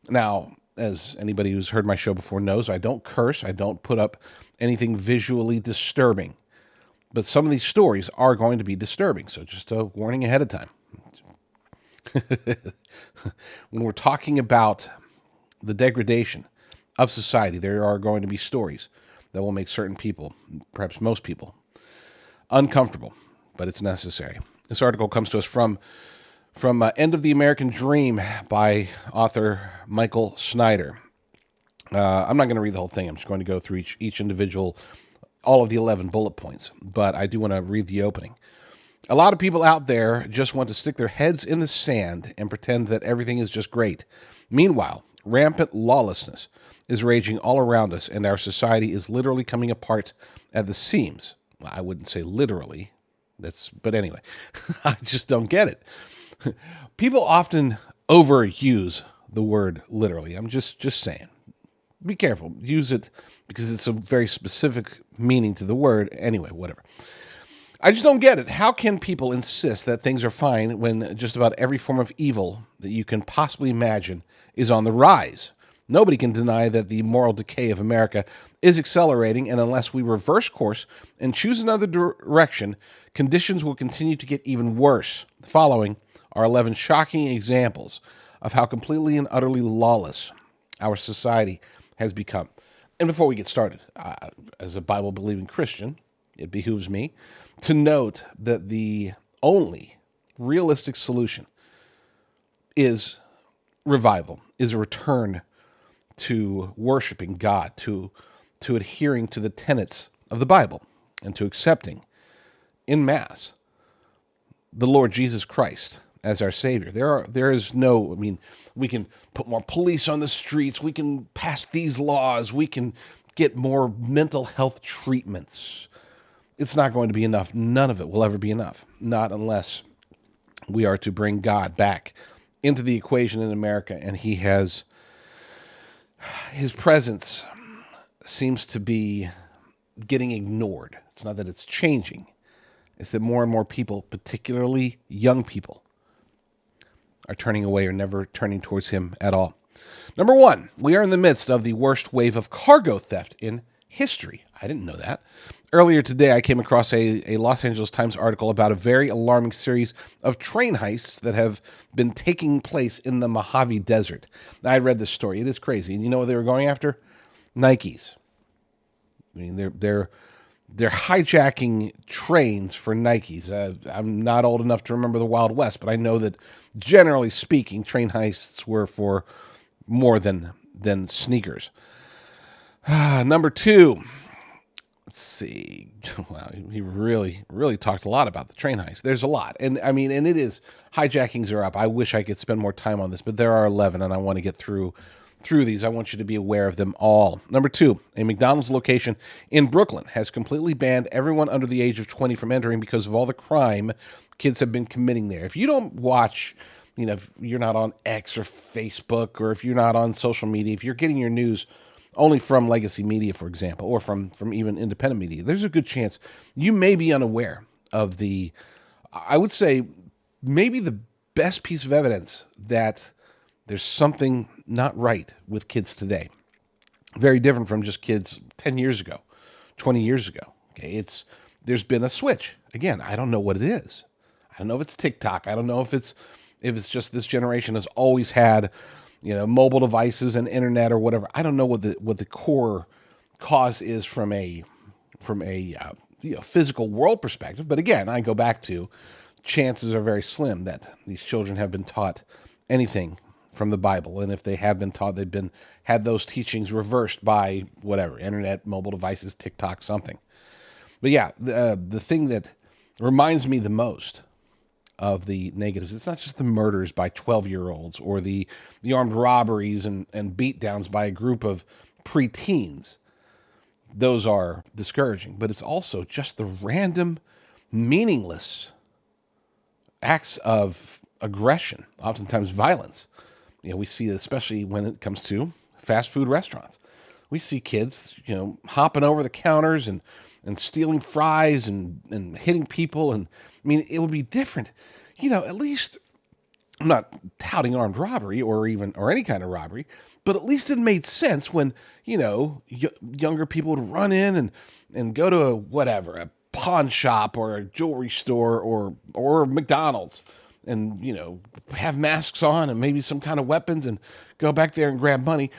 Now, as anybody who's heard my show before knows, I don't curse. I don't put up anything visually disturbing. But some of these stories are going to be disturbing, so just a warning ahead of time. When we're talking about the degradation of society, there are going to be stories that will make certain people, perhaps most people, uncomfortable, but it's necessary. This article comes to us from from End of the American Dream by author Michael Snyder. I'm not going to read the whole thing. I'm just going to go through each individual, all of the 11 bullet points, but I do want to read the opening. A lot of people out there just want to stick their heads in the sand and pretend that everything is just great. Meanwhile, rampant lawlessness is raging all around us, and our society is literally coming apart at the seams. I wouldn't say literally, but anyway, I just don't get it. People often overuse the word literally. I'm just saying. Be careful. Use it because it's a very specific meaning to the word. Anyway, whatever. I just don't get it. How can people insist that things are fine when just about every form of evil that you can possibly imagine is on the rise? Nobody can deny that the moral decay of America is accelerating, and unless we reverse course and choose another direction, conditions will continue to get even worse. The following are 11 shocking examples of how completely and utterly lawless our society has become. And before we get started, as a Bible-believing Christian, it behooves me to note that the only realistic solution is revival, is a return to worshiping God, to adhering to the tenets of the Bible, and to accepting in mass the Lord Jesus Christ as our Savior. There is no, we can put more police on the streets, we can pass these laws, we can get more mental health treatments. It's not going to be enough. None of it will ever be enough. Not unless we are to bring God back into the equation in America, and his presence seems to be getting ignored. It's not that it's changing. It's that more and more people, particularly young people, are turning away or never turning towards him at all. Number one, we are in the midst of the worst wave of cargo theft in history. I didn't know that. Earlier today, I came across a Los Angeles Times article about a very alarming series of train heists that have been taking place in the Mojave Desert. Now, I read this story. It is crazy. And you know what they were going after? Nikes. They're hijacking trains for Nikes. I'm not old enough to remember the Wild West, but I know that generally speaking, train heists were for more than sneakers. Number two, let's see. Wow, he really talked a lot about the train heist. There's a lot. And it is, hijackings are up. I wish I could spend more time on this, but there are 11 and I want to get through these. I want you to be aware of them all. Number two, a McDonald's location in Brooklyn has completely banned everyone under the age of 20 from entering because of all the crime kids have been committing there. If you don't watch, if you're not on X or Facebook, or if you're not on social media, if you're getting your news only from legacy media, for example, or from even independent media, there's a good chance you may be unaware of I would say, maybe the best piece of evidence that there's something not right with kids today. Very different from just kids 10 years ago, 20 years ago. Okay, there's been a switch. Again, I don't know what it is. I don't know if it's TikTok. I don't know if it's just this generation has always had, mobile devices and internet or whatever. I don't know what the core cause is from a physical world perspective. But again, I go back to chances are very slim that these children have been taught anything from the Bible, and if they have been taught, they've had those teachings reversed by whatever, internet, mobile devices, TikTok, something. But yeah, the thing that reminds me the most of the negatives, it's not just the murders by 12-year-olds or the armed robberies and beatdowns by a group of preteens. Those are discouraging, but it's also just the random, meaningless acts of aggression, oftentimes violence. We see it especially when it comes to fast food restaurants. We see kids, hopping over the counters and stealing fries and hitting people. And it would be different. At least, I'm not touting armed robbery or any kind of robbery, but at least it made sense when, younger people would run in and go to a pawn shop or a jewelry store or McDonald's and, have masks on and maybe some kind of weapons and go back there and grab money.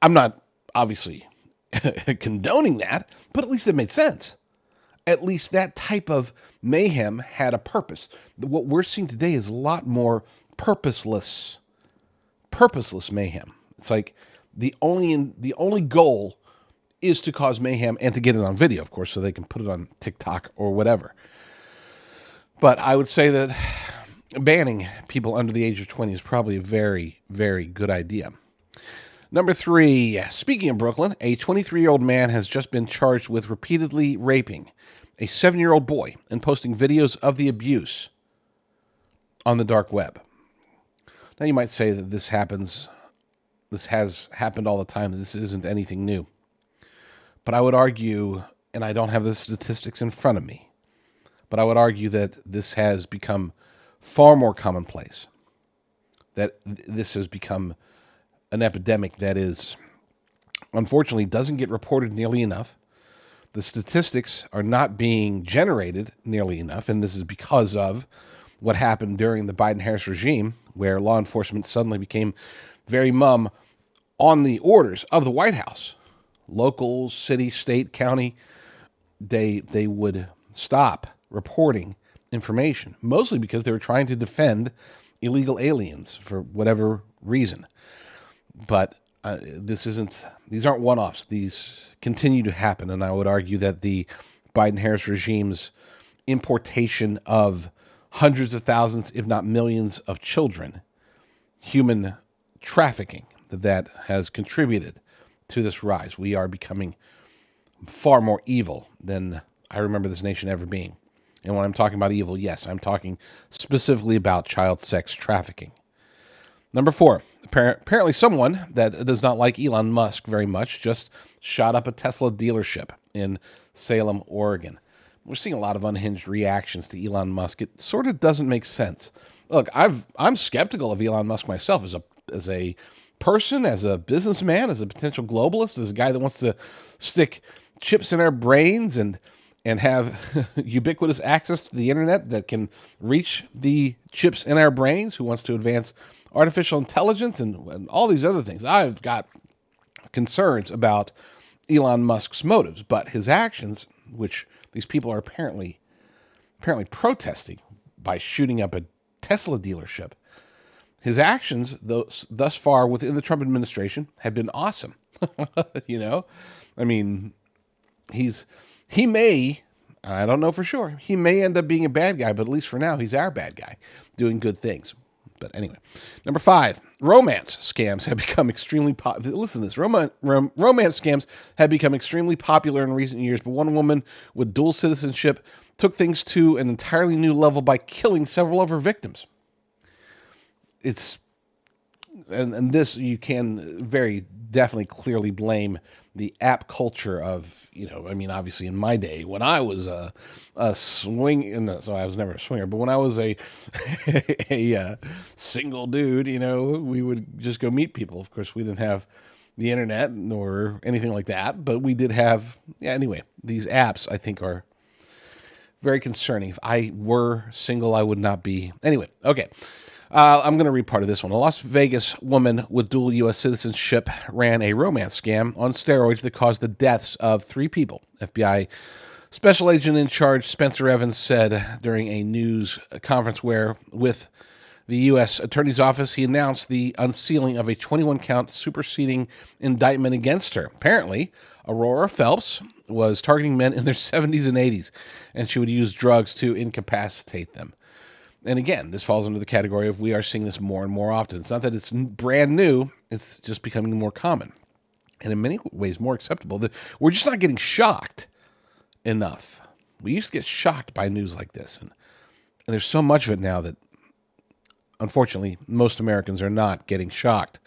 I'm not obviously condoning that, but at least it made sense. at least that type of mayhem had a purpose. What we're seeing today is a lot more purposeless mayhem. It's like the only goal is to cause mayhem and to get it on video, of course, so they can put it on TikTok or whatever. But I would say that banning people under the age of 20 is probably a very, very good idea. Number 3, speaking of Brooklyn, a 23-year-old man has just been charged with repeatedly raping a 7-year-old boy and posting videos of the abuse on the dark web. Now you might say that this has happened all the time, that this isn't anything new. But I would argue, and I don't have the statistics in front of me, but I would argue that this has become far more commonplace, that this has become an epidemic that is, unfortunately, doesn't get reported nearly enough. The statistics are not being generated nearly enough, and this is because of what happened during the Biden-Harris regime, where law enforcement suddenly became very mum on the orders of the White House. Local, city, state, county, they would stop reporting information, mostly because they were trying to defend illegal aliens for whatever reason. But these aren't one-offs. These continue to happen, and I would argue that the Biden-Harris regime's importation of hundreds of thousands, if not millions, of children, human trafficking, that has contributed to this rise. We are becoming far more evil than I remember this nation ever being. And when I'm talking about evil, yes, I'm talking specifically about child sex trafficking. Number 4, apparently someone that does not like Elon Musk very much just shot up a Tesla dealership in Salem, Oregon. We're seeing a lot of unhinged reactions to Elon Musk. It sort of doesn't make sense. Look, I'm skeptical of Elon Musk myself as a person, as a businessman, as a potential globalist, as a guy that wants to stick chips in our brains and have ubiquitous access to the internet that can reach the chips in our brains, who wants to advance artificial intelligence and all these other things. I've got concerns about Elon Musk's motives, but his actions, which these people are apparently protesting by shooting up a Tesla dealership, his actions thus far within the Trump administration have been awesome. You know, I mean, he may, I don't know for sure, he may end up being a bad guy, but at least for now, he's our bad guy, doing good things. But anyway, number 5, romance scams have become extremely popular. Listen to this. Romance scams have become extremely popular in recent years, but one woman with dual citizenship took things to an entirely new level by killing several of her victims. And this you can very definitely clearly blame the app culture of, I mean, obviously in my day when I was a swing, so I was never a swinger, but when I was a single dude, we would just go meet people. Of course, we didn't have the internet or anything like that, but we did have, anyway, these apps I think are very concerning. If I were single, I would not be. Anyway, okay. I'm going to read part of this one. A Las Vegas woman with dual U.S. citizenship ran a romance scam on steroids that caused the deaths of 3 people. FBI Special Agent in Charge Spencer Evans said during a news conference where, with the U.S. Attorney's Office, he announced the unsealing of a 21-count superseding indictment against her. Apparently, Aurora Phelps was targeting men in their 70s and 80s, and she would use drugs to incapacitate them. And again, this falls under the category of we are seeing this more and more often. It's not that it's brand new, it's just becoming more common. And in many ways more acceptable. We're just not getting shocked enough. We used to get shocked by news like this. And there's so much of it now that, unfortunately, most Americans are not getting shocked.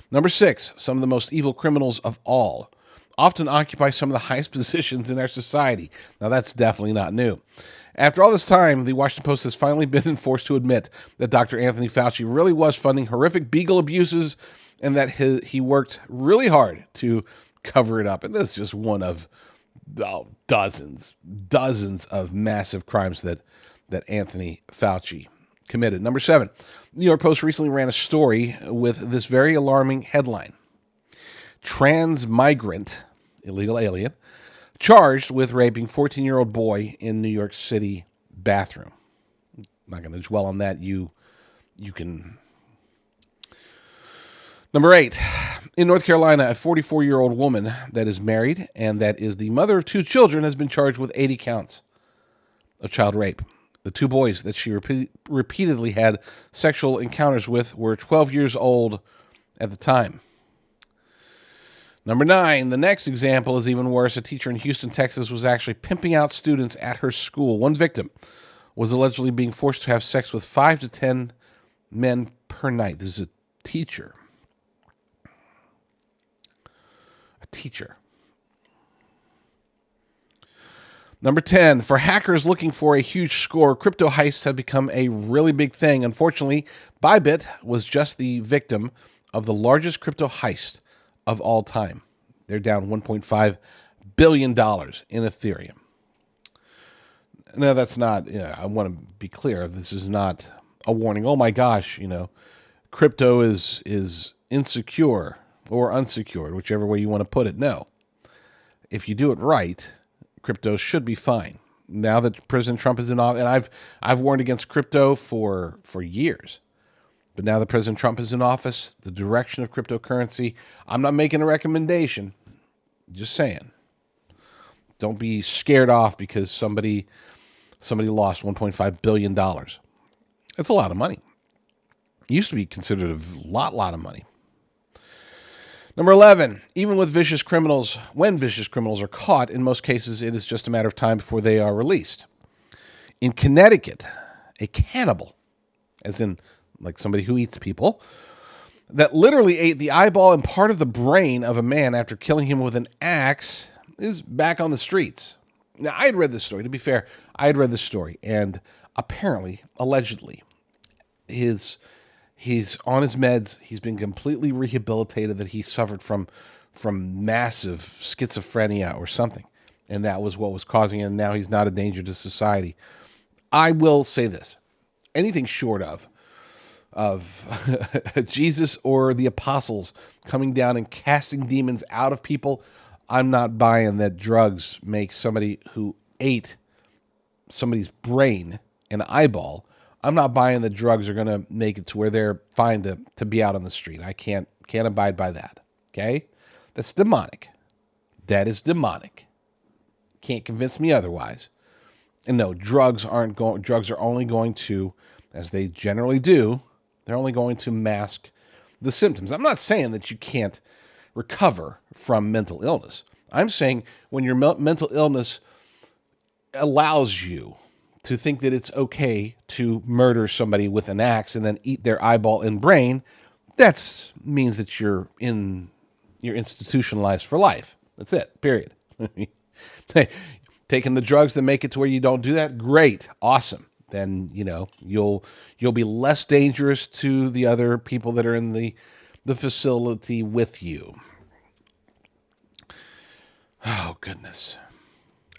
Number 6, some of the most evil criminals of all often occupy some of the highest positions in our society. Now, that's definitely not new. After all this time, the Washington Post has finally been forced to admit that Dr. Anthony Fauci really was funding horrific Beagle abuses and that he worked really hard to cover it up. And this is just one of dozens of massive crimes that Anthony Fauci committed. Number 7, New York Post recently ran a story with this very alarming headline. Trans migrant, illegal alien, charged with raping 14-year-old boy in New York City bathroom. I'm not going to dwell on that. You can. Number 8. In North Carolina, a 44-year-old woman that is married and that is the mother of 2 children has been charged with 80 counts of child rape. The 2 boys that she repeatedly had sexual encounters with were 12 years old at the time. Number 9, the next example is even worse. A teacher in Houston, Texas was actually pimping out students at her school. One victim was allegedly being forced to have sex with 5 to 10 men per night. This is a teacher. A teacher. Number 10, for hackers looking for a huge score, crypto heists have become a really big thing. Unfortunately, Bybit was just the victim of the largest crypto heist of all time. They're down $1.5 billion in Ethereum. No, that's not, I want to be clear. This is not a warning. Oh my gosh, crypto is insecure or unsecured, whichever way you want to put it. No. If you do it right, crypto should be fine. Now that President Trump is in office, and I've warned against crypto for years. But now that President Trump is in office, the direction of cryptocurrency, I'm not making a recommendation. Just saying. Don't be scared off because somebody lost $1.5 billion. That's a lot of money. It used to be considered a lot of money. Number 11, even with vicious criminals, when vicious criminals are caught, in most cases it is just a matter of time before they are released. In Connecticut, a cannibal, as in like somebody who eats people, that literally ate the eyeball and part of the brain of a man after killing him with an axe, is back on the streets. Now, I had read this story. To be fair, I had read this story, and apparently, allegedly, he's on his meds. He's been completely rehabilitated. That he suffered from massive schizophrenia or something, and that was what was causing it. And now he's not a danger to society. I will say this: anything short of Jesus or the apostles coming down and casting demons out of people, I'm not buying that drugs make somebody who ate somebody's brain and eyeball. I'm not buying that drugs are going to make it to where they're fine to be out on the street. I can't abide by that. Okay? That's demonic. That is demonic. Can't convince me otherwise. And no, drugs are only going to, as they generally do, they're only going to mask the symptoms. I'm not saying that you can't recover from mental illness. I'm saying when your mental illness allows you to think that it's okay to murder somebody with an axe and then eat their eyeball and brain, that means that you're institutionalized for life. That's it, period. Taking the drugs that make it to where you don't do that, great, awesome. Then, you'll be less dangerous to the other people that are in the facility with you. Oh, goodness.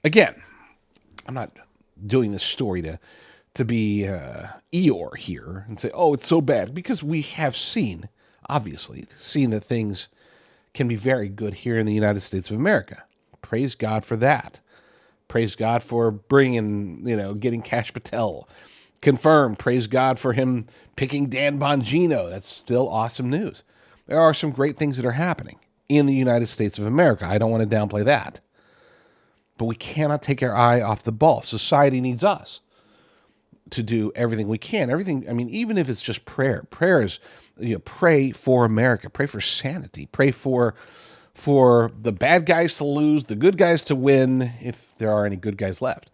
Again, I'm not doing this story to be Eeyore here and say, oh, it's so bad, because we have seen that things can be very good here in the United States of America. Praise God for that. Praise God for getting Kash Patel confirmed. Praise God for him picking Dan Bongino. That's still awesome news. There are some great things that are happening in the United States of America. I don't want to downplay that. But we cannot take our eye off the ball. Society needs us to do everything we can. Even if it's just prayer. Prayer is, pray for America. Pray for sanity. Pray for the bad guys to lose, the good guys to win, if there are any good guys left.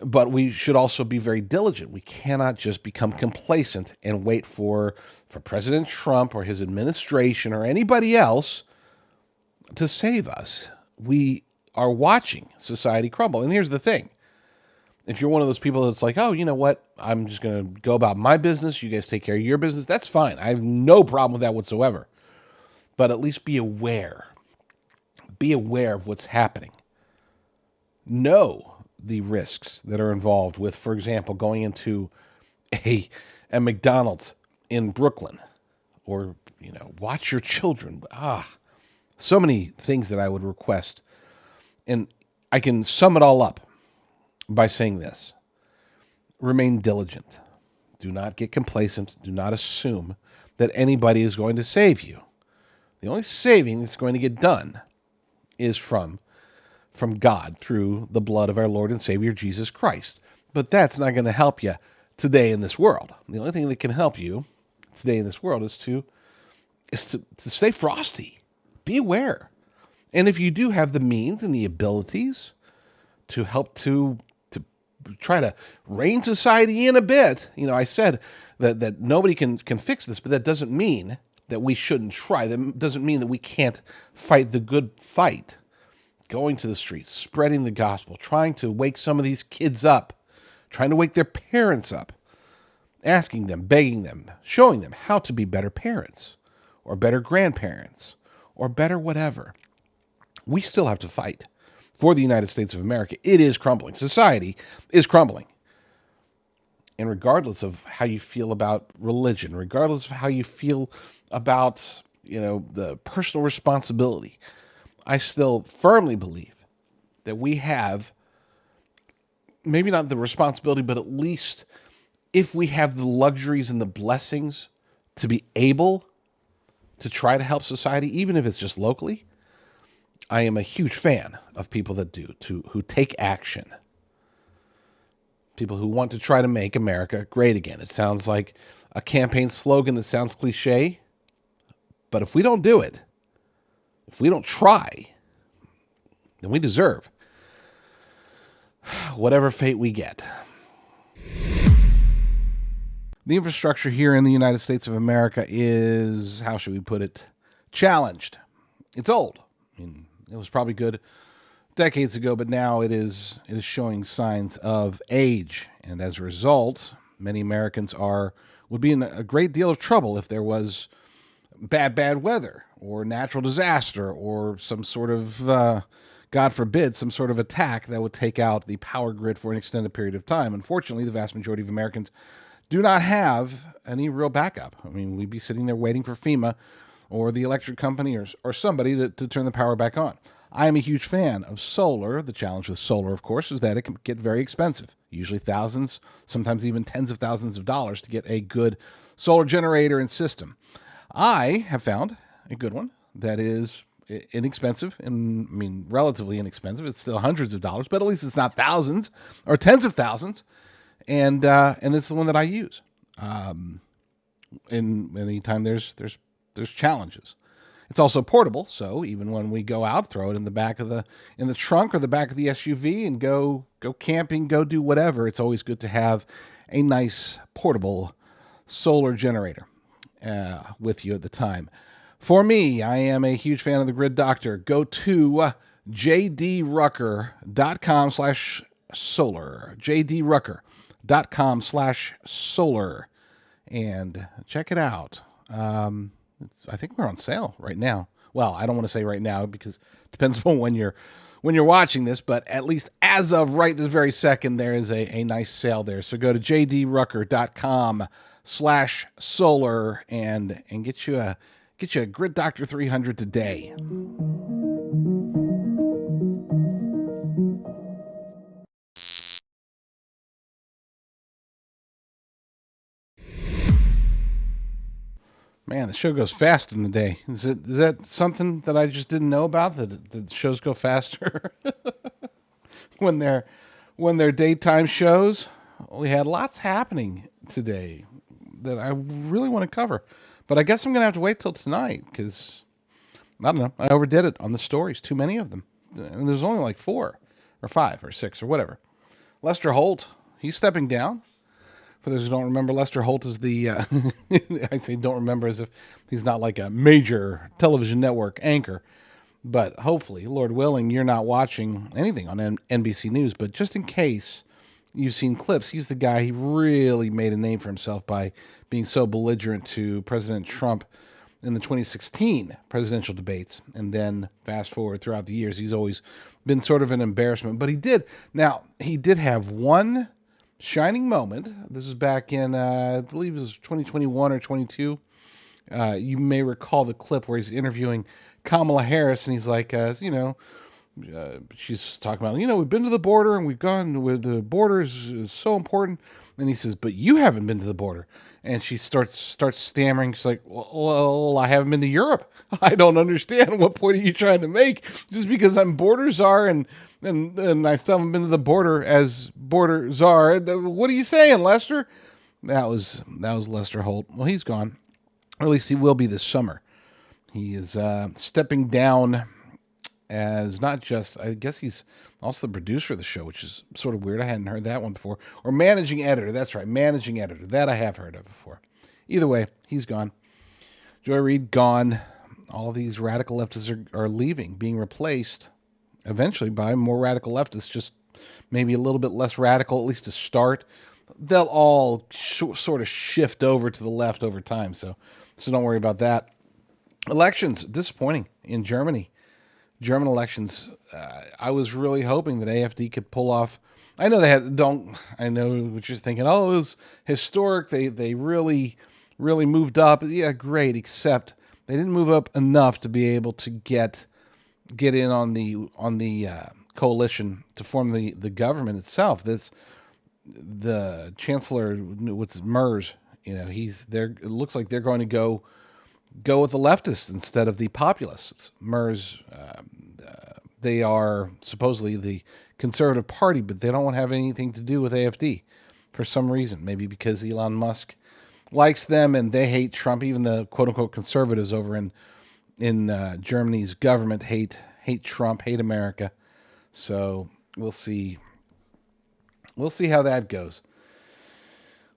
But we should also be very diligent. We cannot just become complacent and wait for President Trump or his administration or anybody else to save us. We are watching society crumble. And here's the thing. If you're one of those people that's like, oh, you know what? I'm just going to go about my business. You guys take care of your business. That's fine. I have no problem with that whatsoever. But at least be aware. Be aware of what's happening. Know the risks that are involved with, for example, going into a McDonald's in Brooklyn. Or, watch your children. So many things that I would request And I can sum it all up by saying this. Remain diligent. Do not get complacent. Do not assume that anybody is going to save you. The only saving that's going to get done is from God through the blood of our Lord and Savior Jesus Christ. But that's not going to help you today in this world. The only thing that can help you today in this world is to stay frosty. Be aware. And if you do have the means and the abilities to help to try to rein society in a bit, I said that nobody can fix this, but that doesn't mean that we shouldn't try. That doesn't mean that we can't fight the good fight. Going to the streets, spreading the gospel, trying to wake some of these kids up, trying to wake their parents up, asking them, begging them, showing them how to be better parents or better grandparents or better whatever. We still have to fight for the United States of America. It is crumbling. Society is crumbling. And regardless of how you feel about religion, regardless of how you feel about, the personal responsibility, I still firmly believe that we have, maybe not the responsibility, but at least if we have the luxuries and the blessings to be able to try to help society, even if it's just locally, I am a huge fan of people that do, who take action. People who want to try to make America great again. It sounds like a campaign slogan that sounds cliche, but if we don't do it, if we don't try, then we deserve whatever fate we get. The infrastructure here in the United States of America is, how should we put it, challenged. It's old. I mean, it was probably good decades ago, but now it is showing signs of age. And as a result, many Americans would be in a great deal of trouble if there was bad weather or natural disaster or some sort of, God forbid, some sort of attack that would take out the power grid for an extended period of time. Unfortunately, the vast majority of Americans do not have any real backup. I mean, we'd be sitting there waiting for FEMA or the electric company or somebody to turn the power back on. I am a huge fan of solar. The challenge with solar, of course, is that it can get very expensive, usually thousands, sometimes even tens of thousands of dollars to get a good solar generator and system. I have found a good one that is inexpensive, and I mean relatively inexpensive. It's still hundreds of dollars, but at least it's not thousands or tens of thousands. And it's the one that I use. And anytime there's challenges. It's also portable, so even when we go out, throw it in the trunk or the back of the SUV and go camping, go do whatever. It's always good to have a nice portable solar generator with you at the time. For me, I am a huge fan of the Grid Doctor. Go to jdrucker.com/solar. jdrucker.com/solar. And check it out. I think we're on sale right now. Well, I don't want to say right now because it depends on when you're watching this, but at least as of right this very second, there is a nice sale there. So go to jdrucker.com/solar and get you a Grid Doctor 300 today. Man, the show goes fast in the day. Is that something that I just didn't know about? That the shows go faster when they're daytime shows? We had lots happening today that I really want to cover, but I guess I'm gonna have to wait till tonight because I don't know. I overdid it on the stories. Too many of them, and there's only like 4 or 5 or 6 or whatever. Lester Holt, he's stepping down. For those who don't remember, Lester Holt is the, I say don't remember as if he's not like a major television network anchor. But hopefully, Lord willing, you're not watching anything on NBC News. But just in case you've seen clips, he's the guy, he really made a name for himself by being so belligerent to President Trump in the 2016 presidential debates. And then fast forward throughout the years, he's always been sort of an embarrassment. But he did have one shining moment. This is back in, I believe it was 2021 or 22. You may recall the clip where he's interviewing Kamala Harris, and he's like, she's talking about, we've been to the border and we've gone where the border is so important. And he says, but you haven't been to the border. And she starts stammering. She's like, well, I haven't been to Europe. I don't understand. What point are you trying to make? Just because I'm border czar and I still haven't been to the border as border czar. What are you saying, Lester? That was Lester Holt. Well, he's gone. Or at least he will be this summer. He is stepping down as not just, I guess he's also the producer of the show, which is sort of weird. I hadn't heard that one before. Or managing editor. That's right, managing editor. That I have heard of before. Either way, he's gone. Joy Reid gone. All of these radical leftists are leaving, being replaced eventually by more radical leftists, just maybe a little bit less radical, at least to start. They'll all sort of shift over to the left over time, so don't worry about that. Elections, disappointing in Germany. German elections, I was really hoping that AfD could pull off. I know I know what you're thinking. Oh, it was historic. They really moved up. Yeah, great, except they didn't move up enough to be able to get in on the coalition to form the government itself. The chancellor, what's Merz, he's there. It looks like they're going to go with the leftists instead of the populists. Merz, they are supposedly the conservative party, but they don't want to have anything to do with AfD for some reason. Maybe because Elon Musk likes them and they hate Trump. Even the quote unquote conservatives over in Germany's government hate Trump, hate America. So we'll see. We'll see how that goes.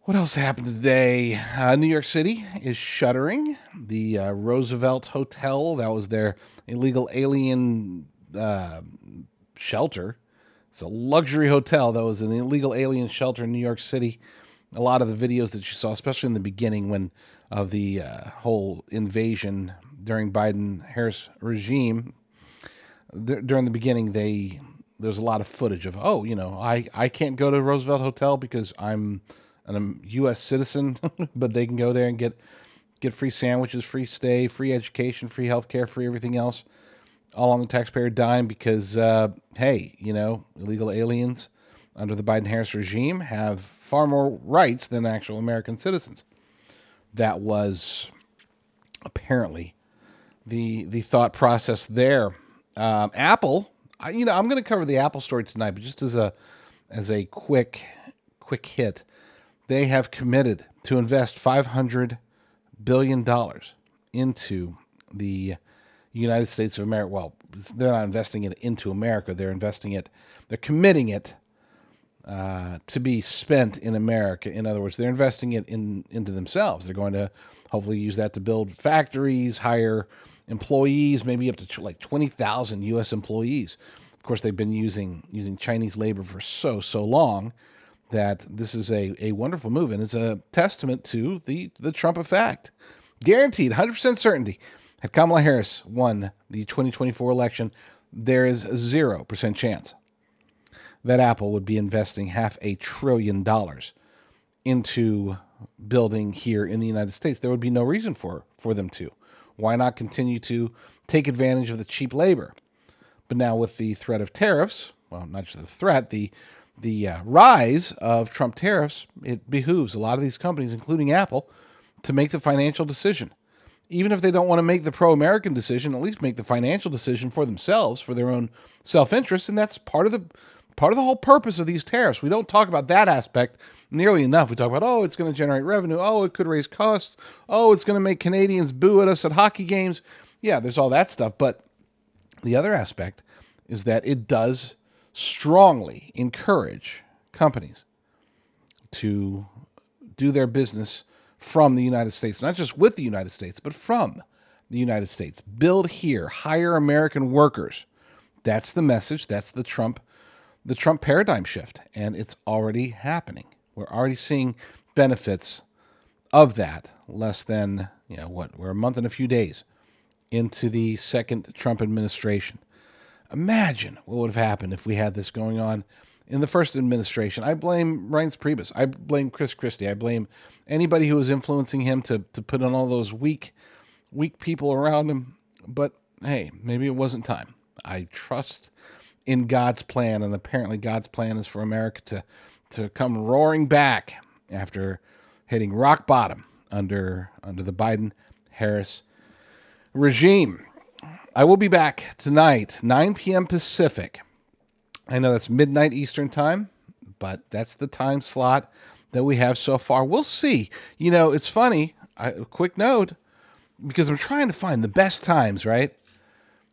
What else happened today? New York City is shuttering. The Roosevelt Hotel, that was their illegal alien shelter. It's a luxury hotel that was an illegal alien shelter in New York City. A lot of the videos that you saw, especially in the beginning of the whole invasion during Biden-Harris regime, during the beginning, there's a lot of footage of, I can't go to Roosevelt Hotel because I'm a U.S. citizen, but they can go there and get free sandwiches, free stay, free education, free healthcare, free everything else, all on the taxpayer dime because, illegal aliens under the Biden-Harris regime have far more rights than actual American citizens. That was apparently the thought process there. Apple, I'm going to cover the Apple story tonight, but just as a quick hit, they have committed to invest $500 billion into the United States of America. Well, they're not investing it into America. They're committing it to be spent in America. In other words, they're investing it into themselves. They're going to hopefully use that to build factories, hire employees, maybe up to like 20,000 U.S. employees. Of course, they've been using Chinese labor for so long that this is a wonderful move, and it's a testament to the Trump effect. Guaranteed, 100% certainty. Had Kamala Harris won the 2024 election, there is a 0% chance that Apple would be investing $500 billion into building here in the United States. There would be no reason for them to. Why not continue to take advantage of the cheap labor? But now with the threat of tariffs, well, not just the threat, the rise of Trump tariffs, it behooves a lot of these companies, including Apple, to make the financial decision. Even if they don't want to make the pro-American decision, at least make the financial decision for themselves, for their own self-interest, and that's part of the whole purpose of these tariffs. We don't talk about that aspect nearly enough. We talk about, it's going to generate revenue. It could raise costs. It's going to make Canadians boo at us at hockey games. Yeah, there's all that stuff. But the other aspect is that it does strongly encourage companies to do their business from the United States, not just with the United States, but from the United States. Build here, hire American workers. That's the message. That's the Trump paradigm shift, and it's already happening. We're already seeing benefits of that. Less than, we're a month and a few days into the second Trump administration. Imagine what would have happened if we had this going on in the first administration. I blame Reince Priebus. I blame Chris Christie. I blame anybody who was influencing him to put on all those weak people around him. But hey, maybe it wasn't time. I trust in God's plan, and apparently God's plan is for America to come roaring back after hitting rock bottom under the Biden-Harris regime. I will be back tonight, 9 p.m. Pacific. I know that's midnight Eastern time, but that's the time slot that we have so far. We'll see. You know, it's funny. A quick note, because I'm trying to find the best times, right?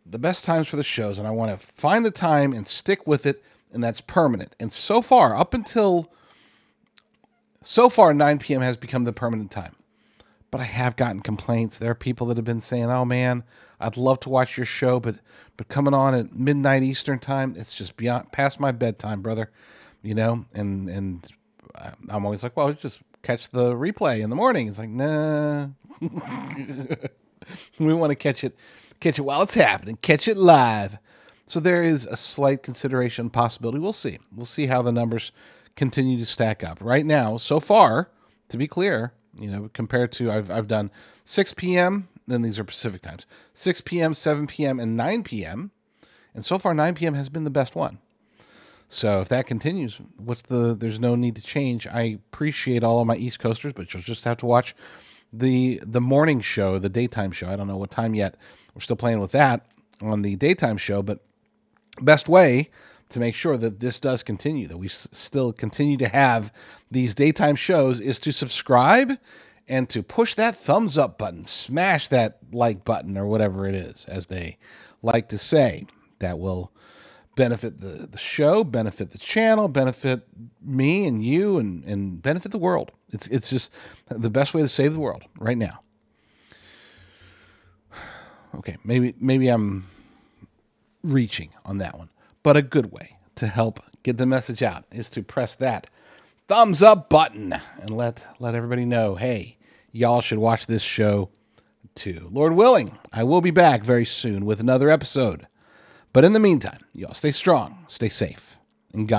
The best times for the shows, and I want to find the time and stick with it, and that's permanent. And so far, 9 p.m. has become the permanent time. But I have gotten complaints. There are people that have been saying, "Oh man, I'd love to watch your show, but coming on at midnight Eastern time, it's just past my bedtime, brother." You know, and I'm always like, "Well, just catch the replay in the morning." It's like, nah, we want to catch it while it's happening, catch it live. So there is a slight consideration possibility. We'll see how the numbers continue to stack up. Right now, so far, to be clear, you know, compared to I've done 6 p.m., then these are Pacific times, 6 p.m., 7 p.m., and 9 p.m., and so far 9 p.m. has been the best one. So if that continues, there's no need to change. I appreciate all of my East Coasters, but you'll just have to watch the morning show, the daytime show. I don't know what time yet. We're still playing with that on the daytime show, but best way to make sure that this does continue, that we still continue to have these daytime shows, is to subscribe and to push that thumbs up button, smash that like button, or whatever it is, as they like to say. That will benefit the show, benefit the channel, benefit me and you, and benefit the world. It's just the best way to save the world right now. Okay, maybe I'm reaching on that one, but a good way to help get the message out is to press that thumbs up button and let everybody know, hey, y'all should watch this show too. Lord willing, I will be back very soon with another episode. But in the meantime, y'all stay strong, stay safe, and God